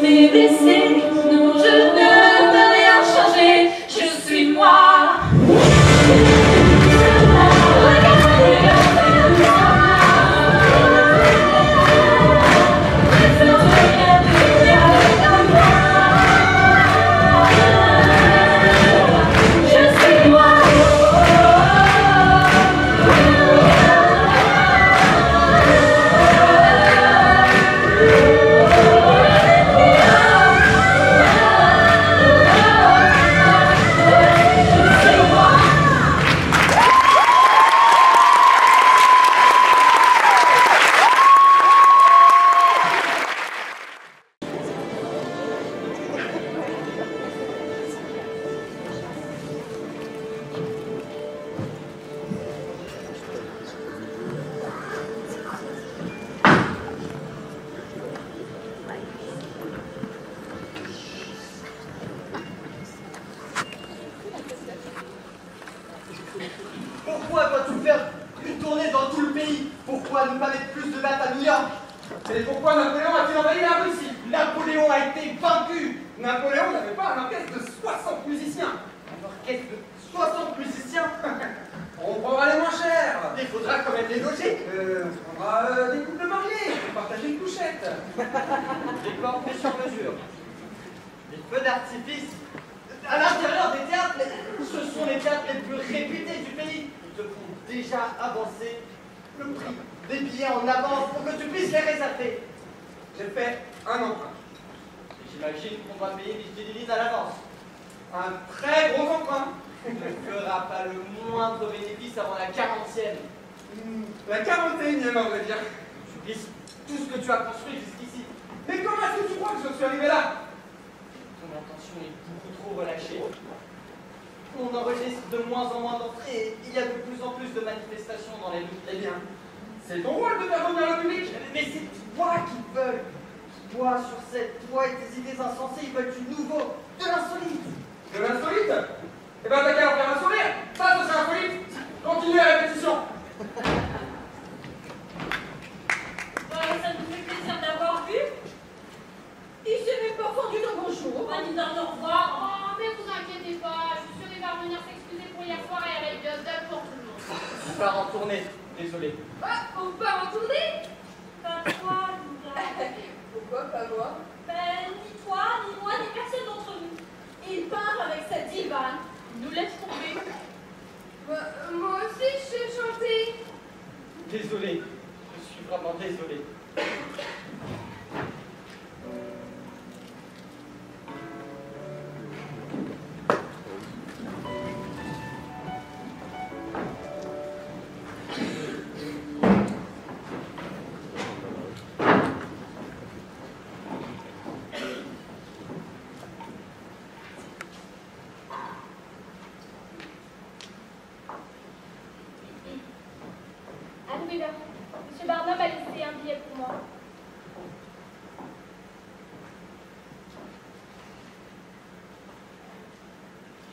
m'ai blessée. Non, je ne peux rien changer. Je suis moi. Pourquoi dois-tu faire une tournée dans tout le pays? Pourquoi ne pas mettre plus de dates à New York? Et pourquoi Napoléon a-t-il envahi la Russie? Napoléon a été vaincu. Napoléon n'avait pas un orchestre de 60 musiciens. Un orchestre de 60 musiciens. On prendra les moins chers. Il faudra quand même les loger. On prendra des couples mariés pour partager une couchette. Des corps faits sur mesure. Des feux d'artifice à l'intérieur des théâtres. Ce sont les théâtres les plus réputés du pays. Ils te font déjà avancer le prix des billets en avance pour que tu puisses les réserver. J'ai fait un emprunt. J'imagine qu'on doit payer Vigilise à l'avance. Un très gros emprunt. Tu ne feras pas le moindre bénéfice avant la 40e. La 41e, on va dire. Tu risques tout ce que tu as construit jusqu'ici. Mais comment est-ce que tu crois que je suis arrivé là? Ton intention est beaucoup trop relâchée. On enregistre de moins en moins d'entrées et il y a de plus en plus de manifestations dans les rues. Eh bien, c'est ton rôle de faire revenir le public. Mais c'est toi qui veux. Toi sur scène, toi et tes idées insensées, ils veulent du nouveau, de l'insolite. De l'insolite? Eh ben t'as qu'à leur faire un sourire. Ça, ce serait insolite. Continue la répétition. Ça nous fait plaisir d'avoir vu. Il s'est même pas fondu dans bonjour. Ni d'un au revoir. Oh, mais vous inquiétez pas, je suis sûre qu'il va revenir s'excuser pour hier soir et elle a eu de pour tout le monde. On part en tournée, désolé. Ah, on part en tournée? Pas toi, Luna. Pourquoi pas moi? Ben, ni toi, ni moi, ni personne d'entre nous. Il part avec sa diva. Il nous laisse tomber. Moi aussi, je sais chanter. Désolé, je suis vraiment désolé. Monsieur Barnum a laissé un billet pour moi.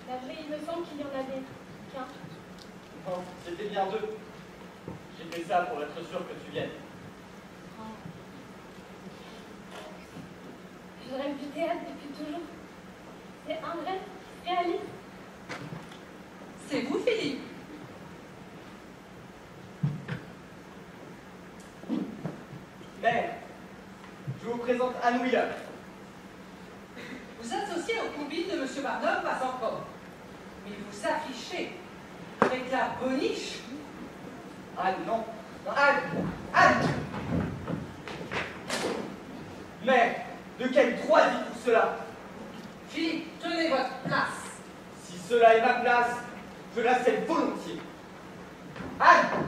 Navré, il me semble qu'il y en avait qu'un. Non, c'était bien deux. J'ai fait ça pour être sûr que tu viennes. Je rêve du théâtre depuis toujours. C'est un rêve réaliste. C'est vous, Philippe? Mère, je vous présente Anne Wheeler. Vous associez au combine de M. Barnum, pas encore. Mais vous affichez avec la boniche. Anne, non. Non, Anne! Anne! Mère, de quel droit dites-vous cela? Philippe, tenez votre place. Si cela est ma place, je la cède volontiers. Anne!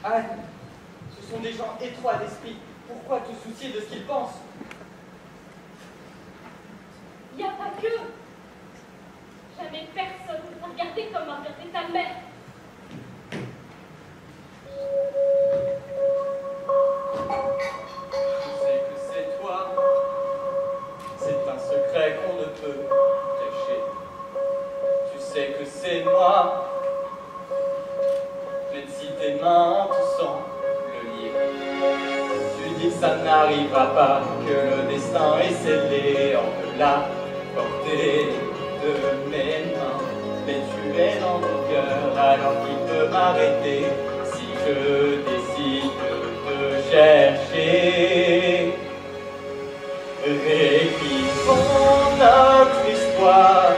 Anne, ce sont des gens étroits d'esprit. Pourquoi te soucier de ce qu'ils pensent? Il n'y a pas que. Jamais personne ne t'a regardé comme a regardé ta mère. ça n'arrivera pas, que le destin est scellé en la portée de mes mains. Mais tu es dans mon cœur, alors qui peut m'arrêter si je décide de te chercher? Réécrivons notre histoire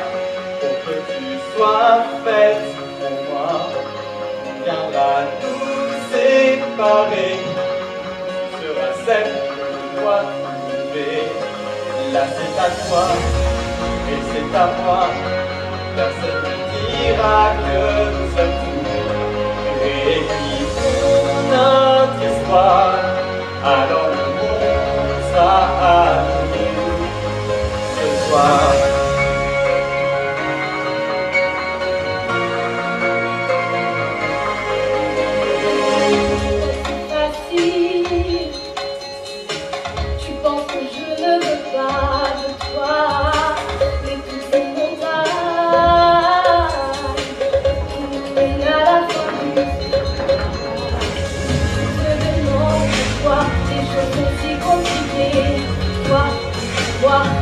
pour que tu sois faite pour moi. On viendra nous séparer, tu seras celle que je dois trouver. Là c'est à toi et c'est à moi, personne ne dira que nous sommes fous. Réécrivons notre histoire, alors le monde sera à nous ce soir.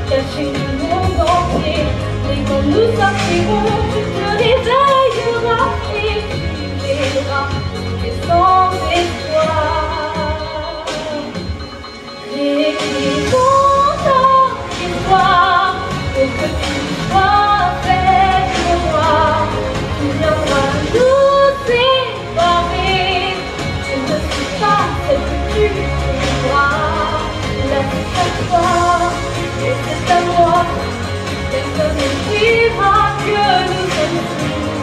Caché du monde entier, et quand nous sortirons, tu te réveilleras et tu verras que sans espoir. Réécrivons notre histoire pour que tu sois faite pour moi. Tu viendras nous séparer, je ne suis pas celle que tu trouveras. Là c'est à toi. Et c'est à moi, personne ne dira que nous sommes fous.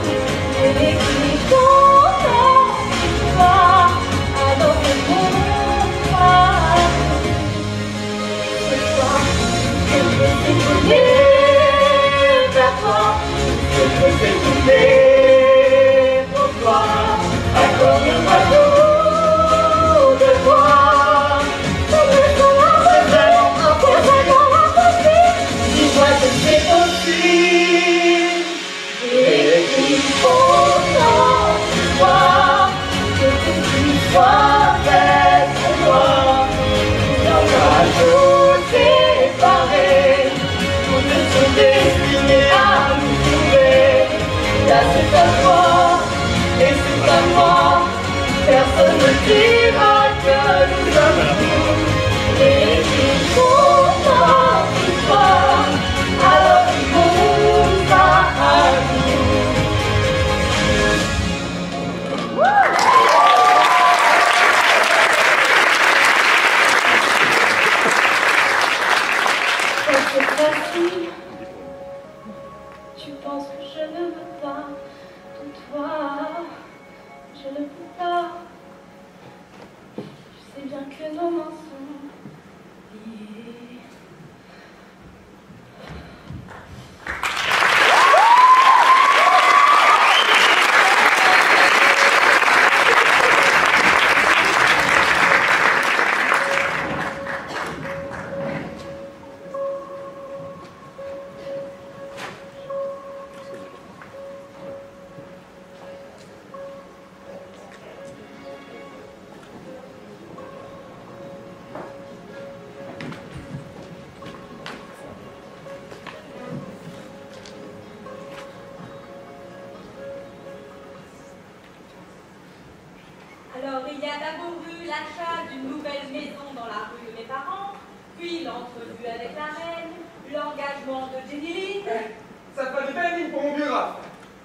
Et l'écrivons notre histoire, alors le monde sera à nous. Ce soir, je veux t'écouter vers toi, je veux t'écouter pour toi. Accorde-moi tout de toi. C'est possible. Réécrivons notre histoire, que tu sois faite pour moi. On va nous séparer, nous ne sommes destinés à nous trouver. Là c'est à toi et c'est à moi, personne ne dira que nous sommes fous. Réécrivons notre histoire, alors le monde va à nous. Quand c'est facile, tu penses que je ne veux pas de toi, je ne peux pas. Je sais bien que nos mains sont liées. Alors, il y a d'abord eu l'achat d'une nouvelle maison dans la rue de mes parents, puis l'entrevue avec la reine, l'engagement de Jenny Lind, Ça te fait du belle ligne pour mon biographe.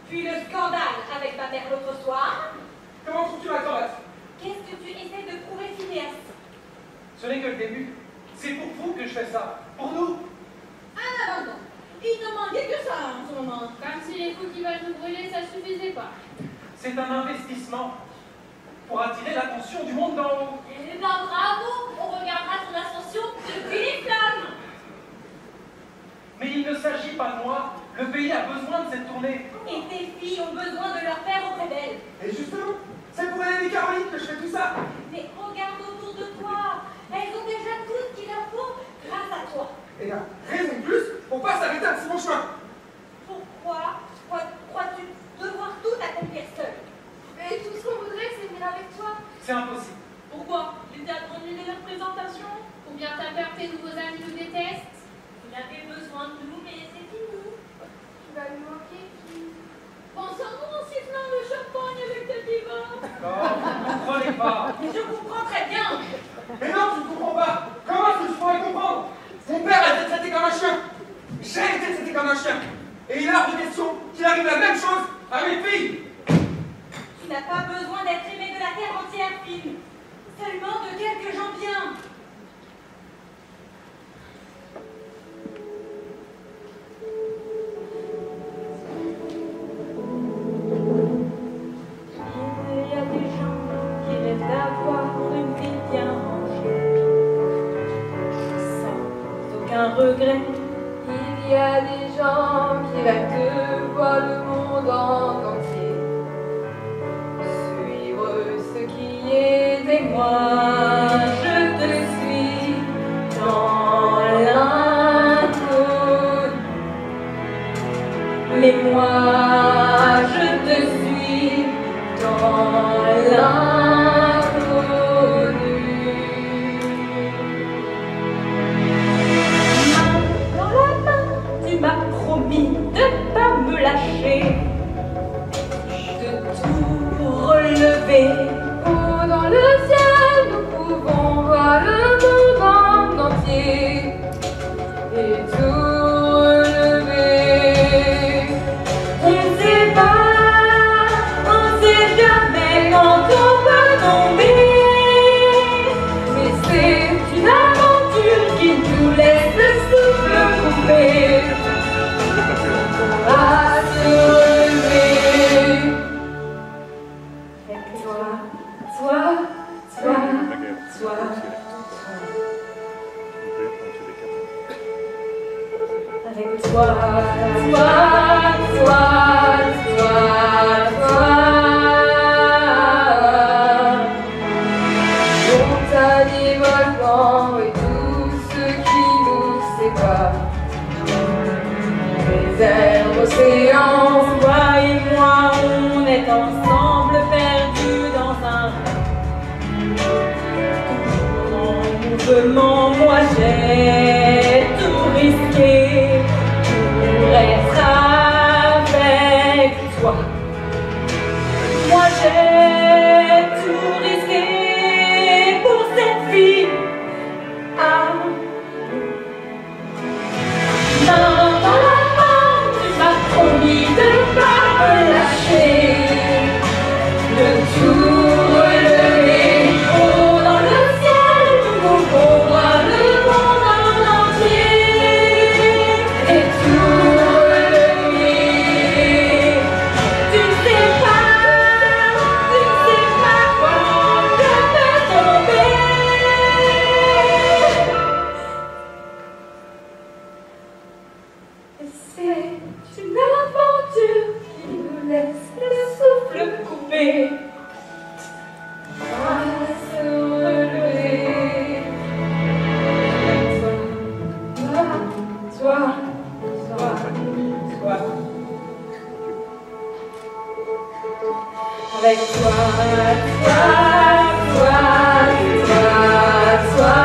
puis le scandale avec ma mère l'autre soir. Comment trouves-tu ma cravate? Qu'est-ce que tu essaies de prouver, Phineas? Ce n'est que le début. C'est pour vous que je fais ça. Pour nous. Ah non, il ne manquait que ça en ce moment. Comme si les fous qui veulent nous brûler, ça suffisait pas. C'est un investissement pour attirer l'attention du monde d'en haut. Eh ben bravo, on regardera ton ascension depuis les flammes. Mais il ne s'agit pas de moi. Le pays a besoin de cette tournée. Et tes filles ont besoin de leur père auprès d'elles. Et justement, c'est pour Hélène et Caroline que je fais tout ça. Mais regarde autour de toi. Elles ont déjà tout ce qu'il leur faut grâce à toi. Et là, raison de plus pour pas s'arrêter à ce bon chemin. Pourquoi crois-tu devoir tout accomplir seul? Mais tout ce qu'on voudrait, c'est venir avec toi. C'est impossible. Pourquoi? Les théâtres annulés la représentation? bien ta peur, tes nouveaux amis nous détestent. Il avait besoin de nous, mais c'est fini. Tu vas lui manquer, qui? Pensons-nous en sifflant le champagne avec tes divans. Non, vous ne comprenez pas. Mais je comprends très bien. Mais non, tu ne comprends pas. Comment est-ce que je pourrais comprendre? Mon père a été traité comme un chien. J'ai été traité comme un chien. Et il est hors de question qu'il arrive la même chose à mes filles. Tu n'as pas besoin d'être aimé de la terre entière, fille. Seulement de quelques gens bien. Il y a des gens qui rêvent d'avoir une vie bien rangée, sans aucun regret. Il y a des gens qui rêvent de voir le monde en entier, suivre ce qui est des Moi, je te suis dans l'inconnu. Mais moi, je te suis dans l'inconnu. Main dans la main, tu m'as promis de pas me lâcher, de tout relever. Oh, dans le ciel, nous pouvons voir le monde en entier et tout relever. On ne sait pas, on sait jamais quand on peut tomber. Mais c'est une aventure qui nous laisse le souffle coupé à se relever. Avec toi, toi, avec toi, Montagnes, volcans et tout ce qui nous sépare, déserts, océans. toi et moi, on est ensemble perdus dans un mouvement. Moi j'ai tout risqué pour être avec toi. Moi j'ai tout risqué pour cette vie. Ah. Main dans la main, tu m'as promis de pas me lâcher, de tout relever. Oh, dans le ciel, nous pouvons voir le monde en entier et tout relever. Tu ne sais pas quand je peux tomber. C'est une aventure qui nous laisse le souffle coupé à se relever. Toi. Avec toi. Avec toi.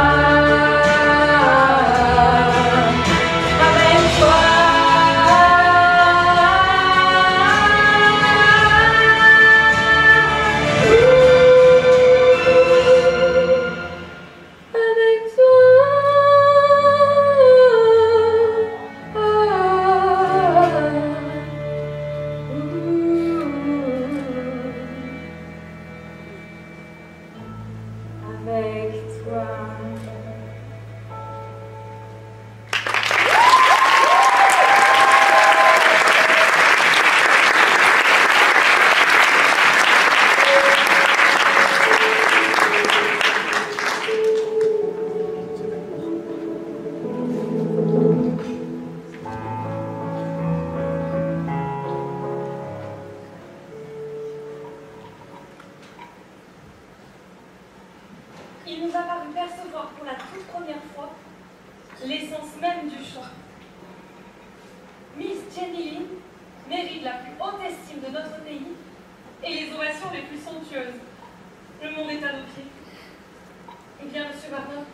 Il nous a paru percevoir pour la toute première fois l'essence même du chant. Miss Jenny Lind mérite la plus haute estime de notre pays et les ovations les plus somptueuses. Le monde est à nos pieds. Eh bien, Monsieur Barnum,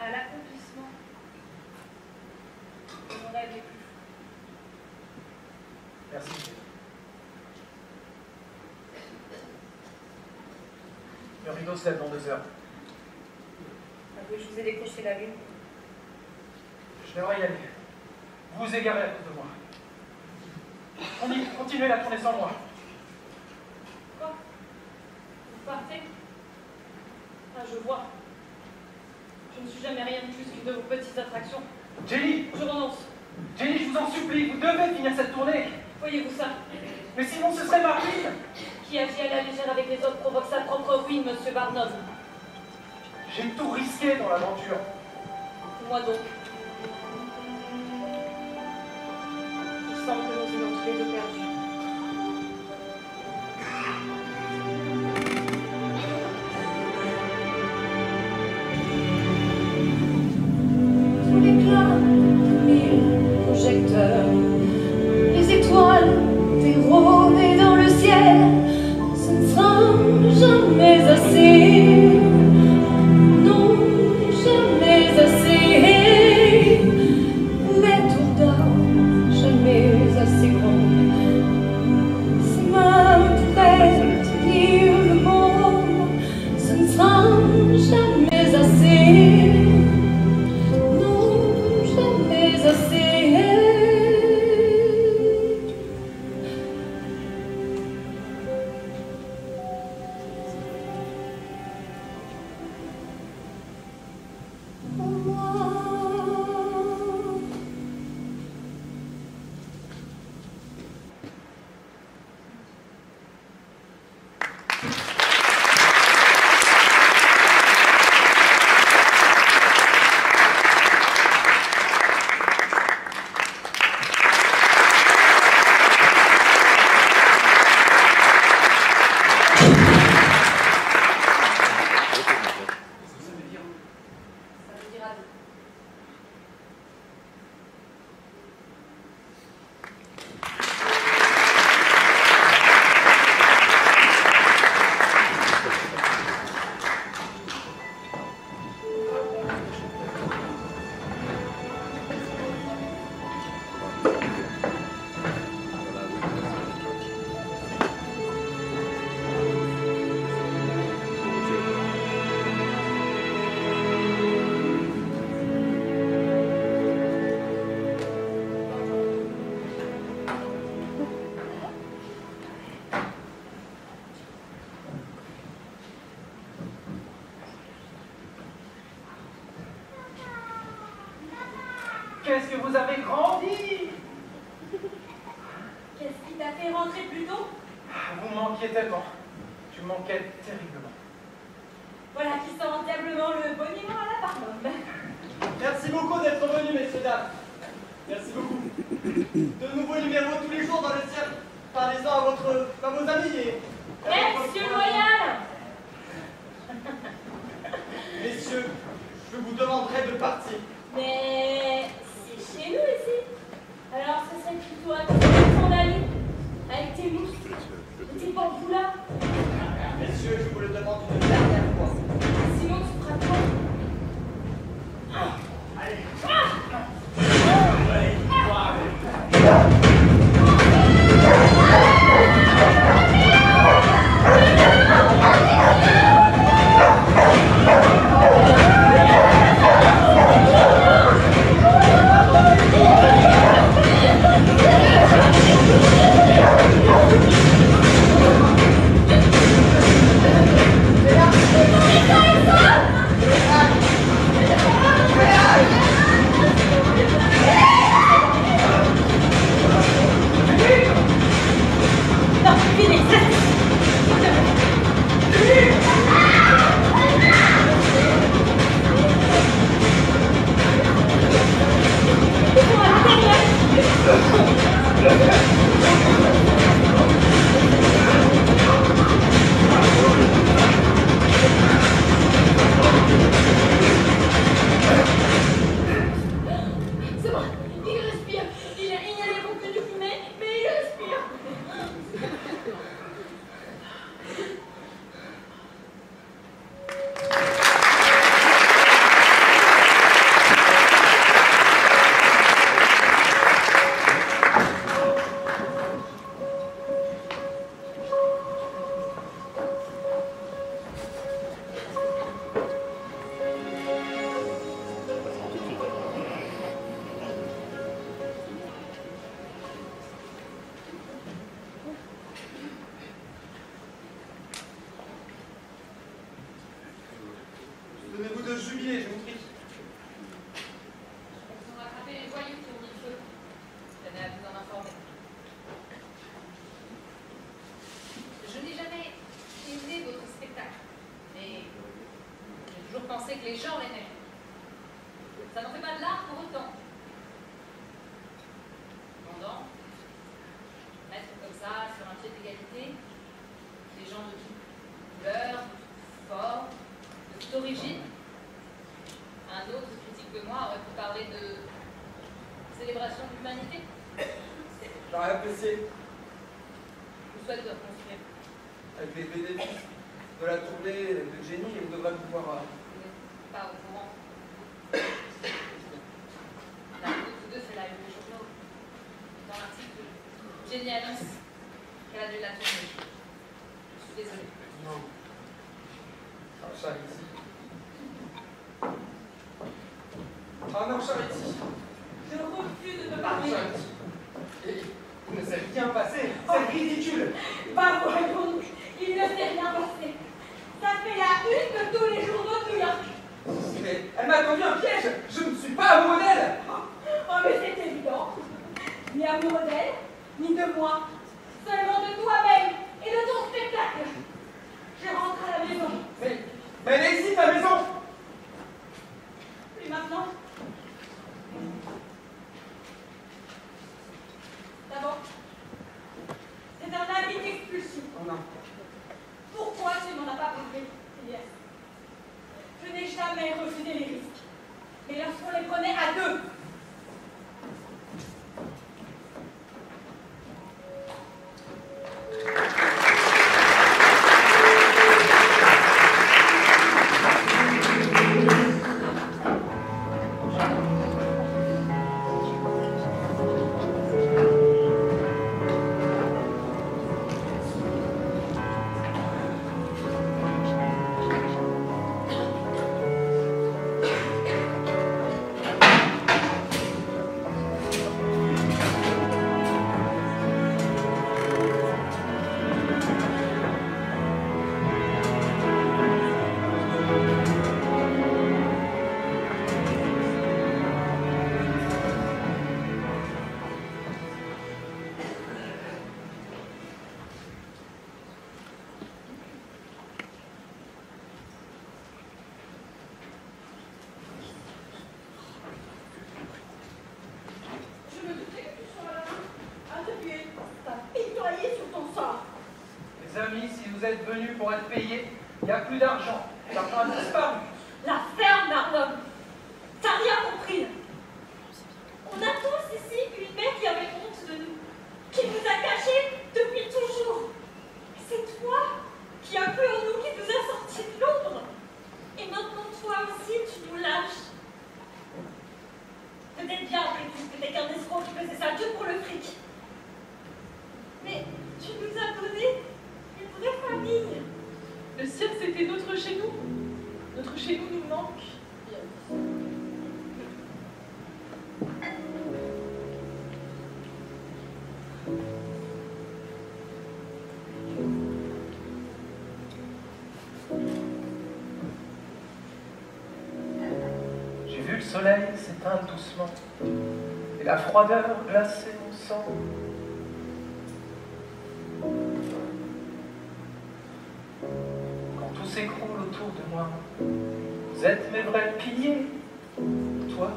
à l'accomplissement de mon rêve les plus fous. Merci. Le rideau se lève dans 2 heures. Avouez, je vous ai décroché la lune. Je devrais y aller. Vous vous égarez à cause de moi. Continuez la tournée sans moi. Quoi? Vous partez? Ah, je vois. Je ne suis jamais rien de plus qu'une de vos petites attractions. Jenny! Je renonce. Jenny, je vous en supplie, vous devez finir cette tournée. Voyez-vous ça? Mais sinon, ce serait ma ruine. Qui agit à la légère avec les autres provoque sa propre ruine, monsieur Barnum. J'ai tout risqué dans l'aventure. Moi donc. Il semble que nous ayons tous les deux perdu. Sous l'éclat de 1000 projecteurs, les étoiles dérobées dans le ciel, ce ne sera jamais assez. Non, jamais assez. Les tours d'or, jamais assez grandes. Ces mains prêtes à tenir le monde, ce ne sera jamais assez. Non, jamais assez. Pour moi. Ça veut dire à vous. Qu'est-ce que vous avez grandi? Qu'est-ce qui t'a fait rentrer plus tôt? Vous me manquiez tellement. Tu me manquais terriblement. Voilà qui sent diablement le boniment à la Barnum. Merci beaucoup d'être venus, messieurs, dames. Merci beaucoup. De nouveaux numéros tous les jours dans le cirque. Parlez-en à vos amis et... Monsieur Loyal! Messieurs, je vous demanderai de partir. Mais c'est chez nous ici. Alors ce serait plutôt à toi de t'en aller. Avec tes mousses, tes bambous-là. Messieurs, je vous le demande une dernière fois. Sinon tu feras quoi? Allez. Ça n'en fait pas de l'art pour autant. Cependant, mettre comme ça sur un pied d'égalité des gens de toute couleur, de toute forme, de toute origine, un autre critique que moi aurait pu parler de célébration de l'humanité. J'aurais apprécié, Je souhaite de reconstruire. avec les bénéfices de la tournée de Jenny, on devrait pouvoir... Vous n'êtes pas au courant. La route de c'est la une des journaux. Dans l'article, Jenny annonce qu'elle a dû la tourner. Je suis désolée. Non. Ah, Charity. Ah non, Charity. Je refuse de te Ah, parler. Charity. Et il ne s'est rien passé. C'est ridicule. Bah voyons, il ne s'est rien passé. Ça fait la une de tous les journaux de New York. Mais elle m'a tendu un piège. Je ne suis pas amoureux d'elle. Oh mais c'est évident. Ni amoureux d'elle, ni de moi. Seulement de toi-même et de ton spectacle. Je rentre à la maison. Mais elle est ici, ta maison. Et maintenant? D'abord, c'est un avis d'expulsion. Oh non. Pourquoi tu m'en as pas parlé, Elias? Je n'ai jamais refusé les risques. Mais lorsqu'on les prenait à deux. vous êtes venus pour être payés, il n'y a plus d'argent. L'argent a disparu. La ferme d'Arnhem. T'as rien compris. On a tous ici une mère qui avait honte de nous, qui nous a cachés depuis toujours. C'est toi qui as cru en nous, qui nous a sortis de l'ombre. Et maintenant, toi aussi, tu nous lâches. Peut-être bien après tout que t'es qu'un escroc qui faisait ça que pour le fric. Mais tu nous as donné une vraie famille. Le ciel, c'était notre chez nous. Notre chez nous nous manque. J'ai vu le soleil s'éteindre doucement et la froideur glacer mon sang. Quand tout s'écroule autour de moi, vous êtes mes vrais piliers, toi.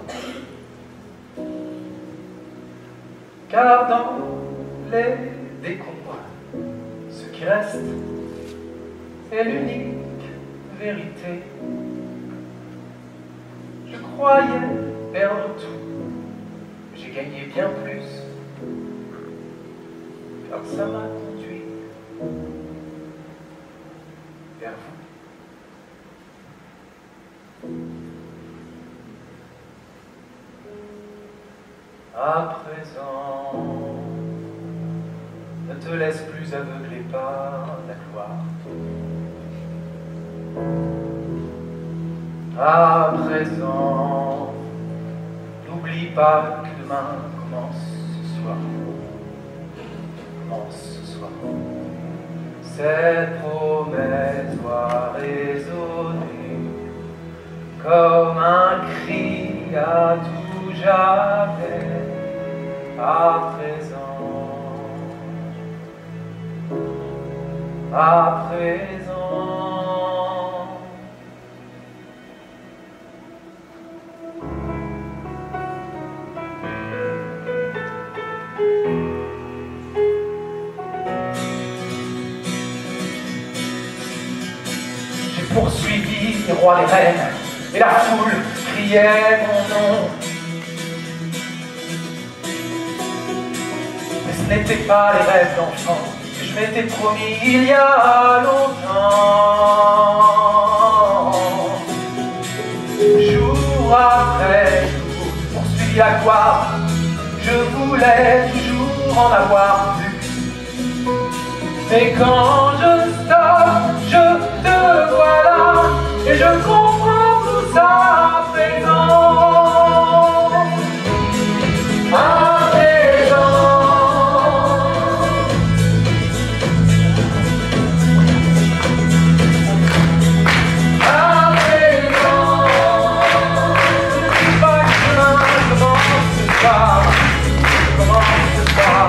Car dans les décombres, ce qui reste est l'unique vérité. Je croyais perdre tout, j'ai gagné bien plus, car ça m'a conduit vers vous. À présent, ne te laisse plus aveugler par la gloire. À présent, n'oublie pas que demain commence ce soir. Commence ce soir. Cette promesse doit résonner comme un cri à tout jamais. À présent, à présent. roi des reines, et la foule criait mon nom. Mais ce n'étaient pas les rêves d'enfant que je m'étais promis il y a longtemps. Jour après jour, poursuivi la gloire, je voulais toujours en avoir plus. Mais quand je stoppe, je te vois là, et je comprends tout ça à présent. À présent. À présent. Je ne sais pas demain comment ce soir. Comment ce soir.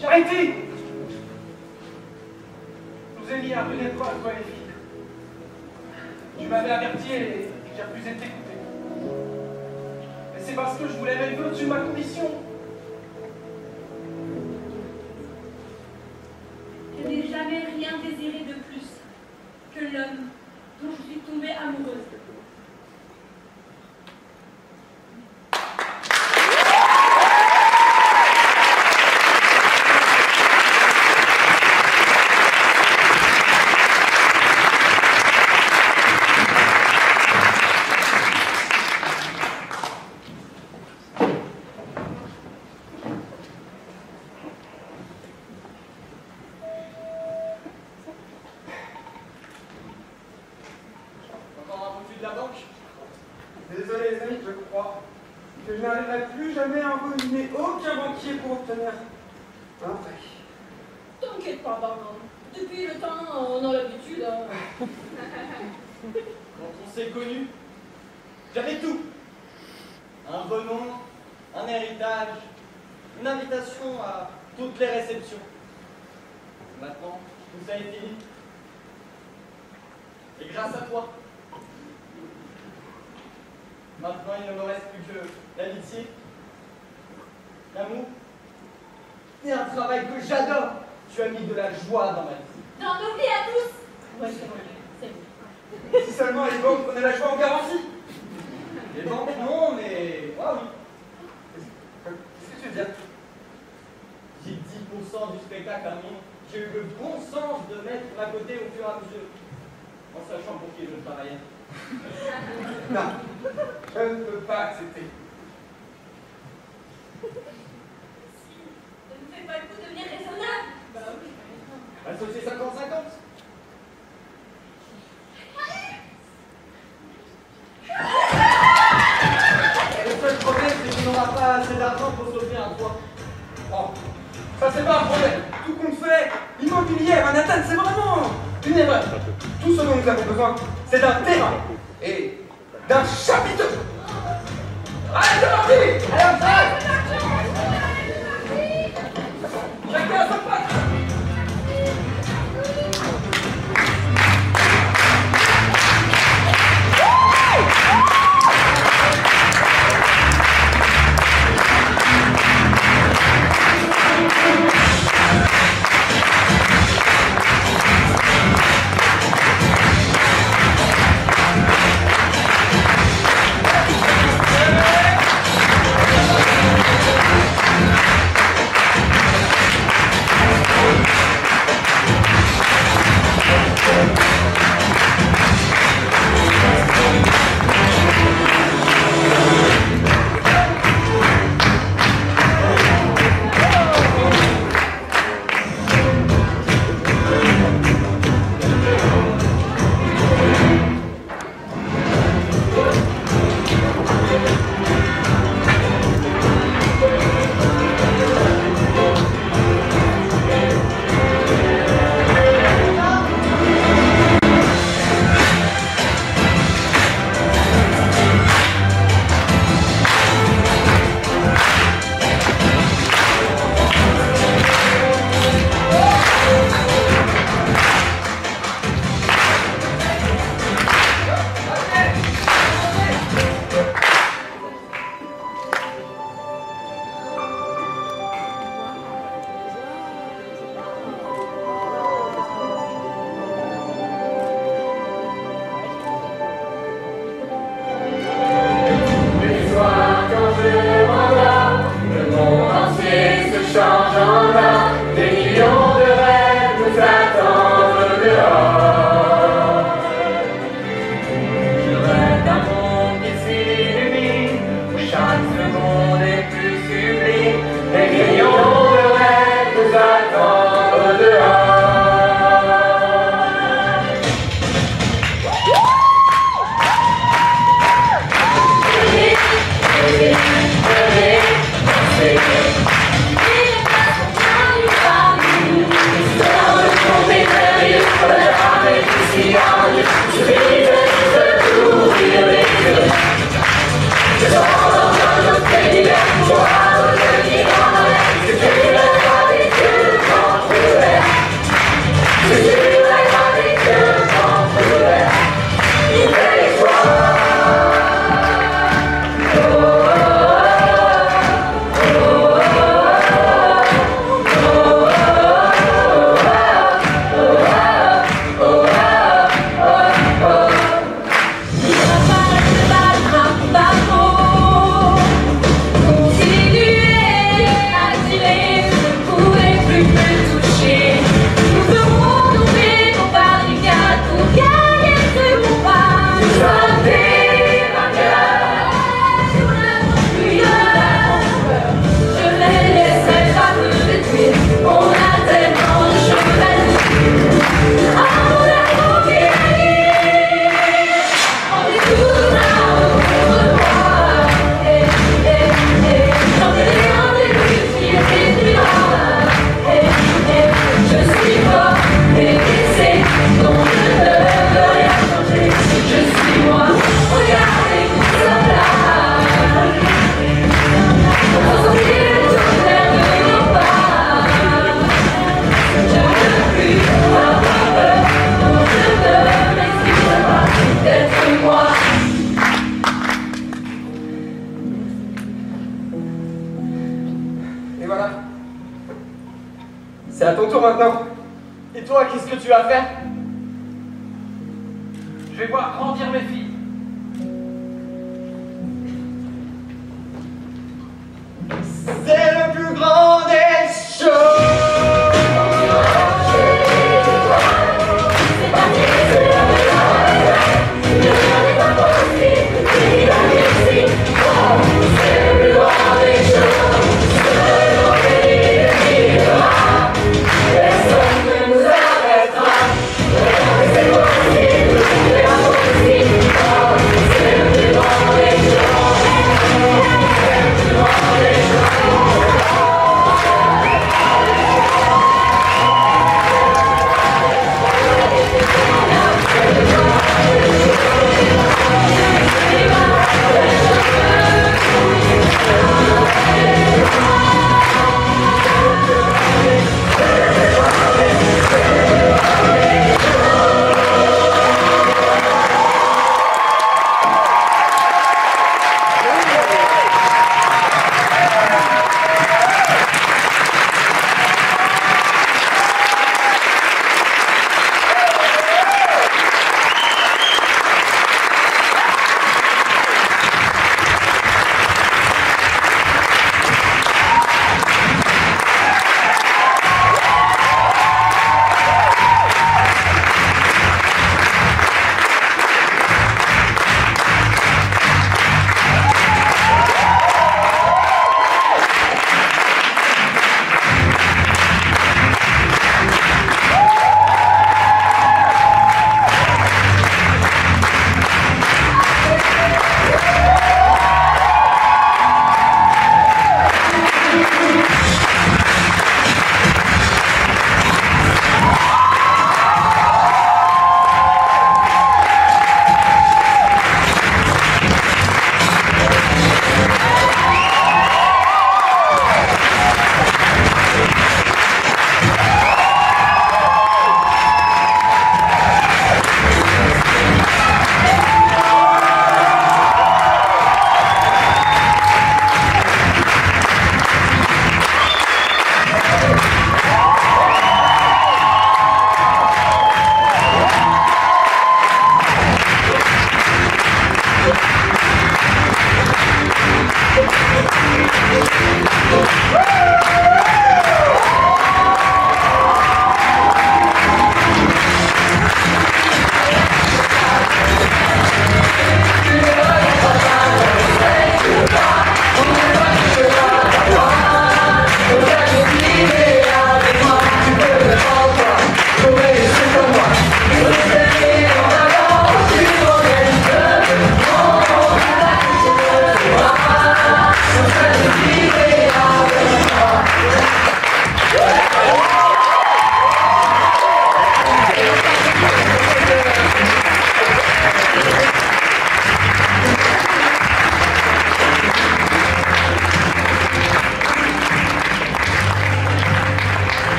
Charity! Je vous ai mis un peu d'épreuve, toi les filles. Tu m'avais averti et j'ai refusé de t'écouter. Mais c'est parce que je voulais mettre l'autre sur ma condition. Je n'ai jamais rien désiré de plus que l'homme dont je suis tombée amoureuse. Désolé les amis, je crois que je n'arriverai plus jamais à envenimer aucun banquier pour obtenir un prêt. T'inquiète pas, Barnum. Depuis le temps, on a l'habitude. Hein. Quand on s'est connus, j'avais tout. Un renom, un héritage, une invitation à toutes les réceptions. Maintenant, tout ça est fini. Et grâce à toi, maintenant il ne me reste plus que l'amitié, l'amour et un travail que j'adore. Tu as mis de la joie dans ma vie. Dans nos vies à tous. Ouais, c'est vrai. C'est vrai. Si seulement les banques prenaient la joie en garantie. Les banques, non, mais... Ah oui. Qu'est-ce que tu veux dire? J'ai 10% du spectacle à mon. J'ai eu le bon sens de mettre ma côté au fur et à mesure. En sachant pour qui je travaillais. Non, je ne peux pas accepter. Ne me fais pas le coup de devenir raisonnable. Bah oui. Associé 50-50. Le seul problème, c'est qu'il n'aura pas assez d'argent pour s'offrir un toit. Oh, ça c'est pas un problème. Tout compte fait, l'immobilier à Manhattan, c'est vraiment une erreur. Tout ce dont nous avons besoin, c'est d'un terrain et d'un chapiteau. Allez, c'est parti! Allez, on s'arrête! Chacun à sa place! C'est à ton tour maintenant. Et toi, qu'est-ce que tu vas faire? Je vais voir grandir mes filles.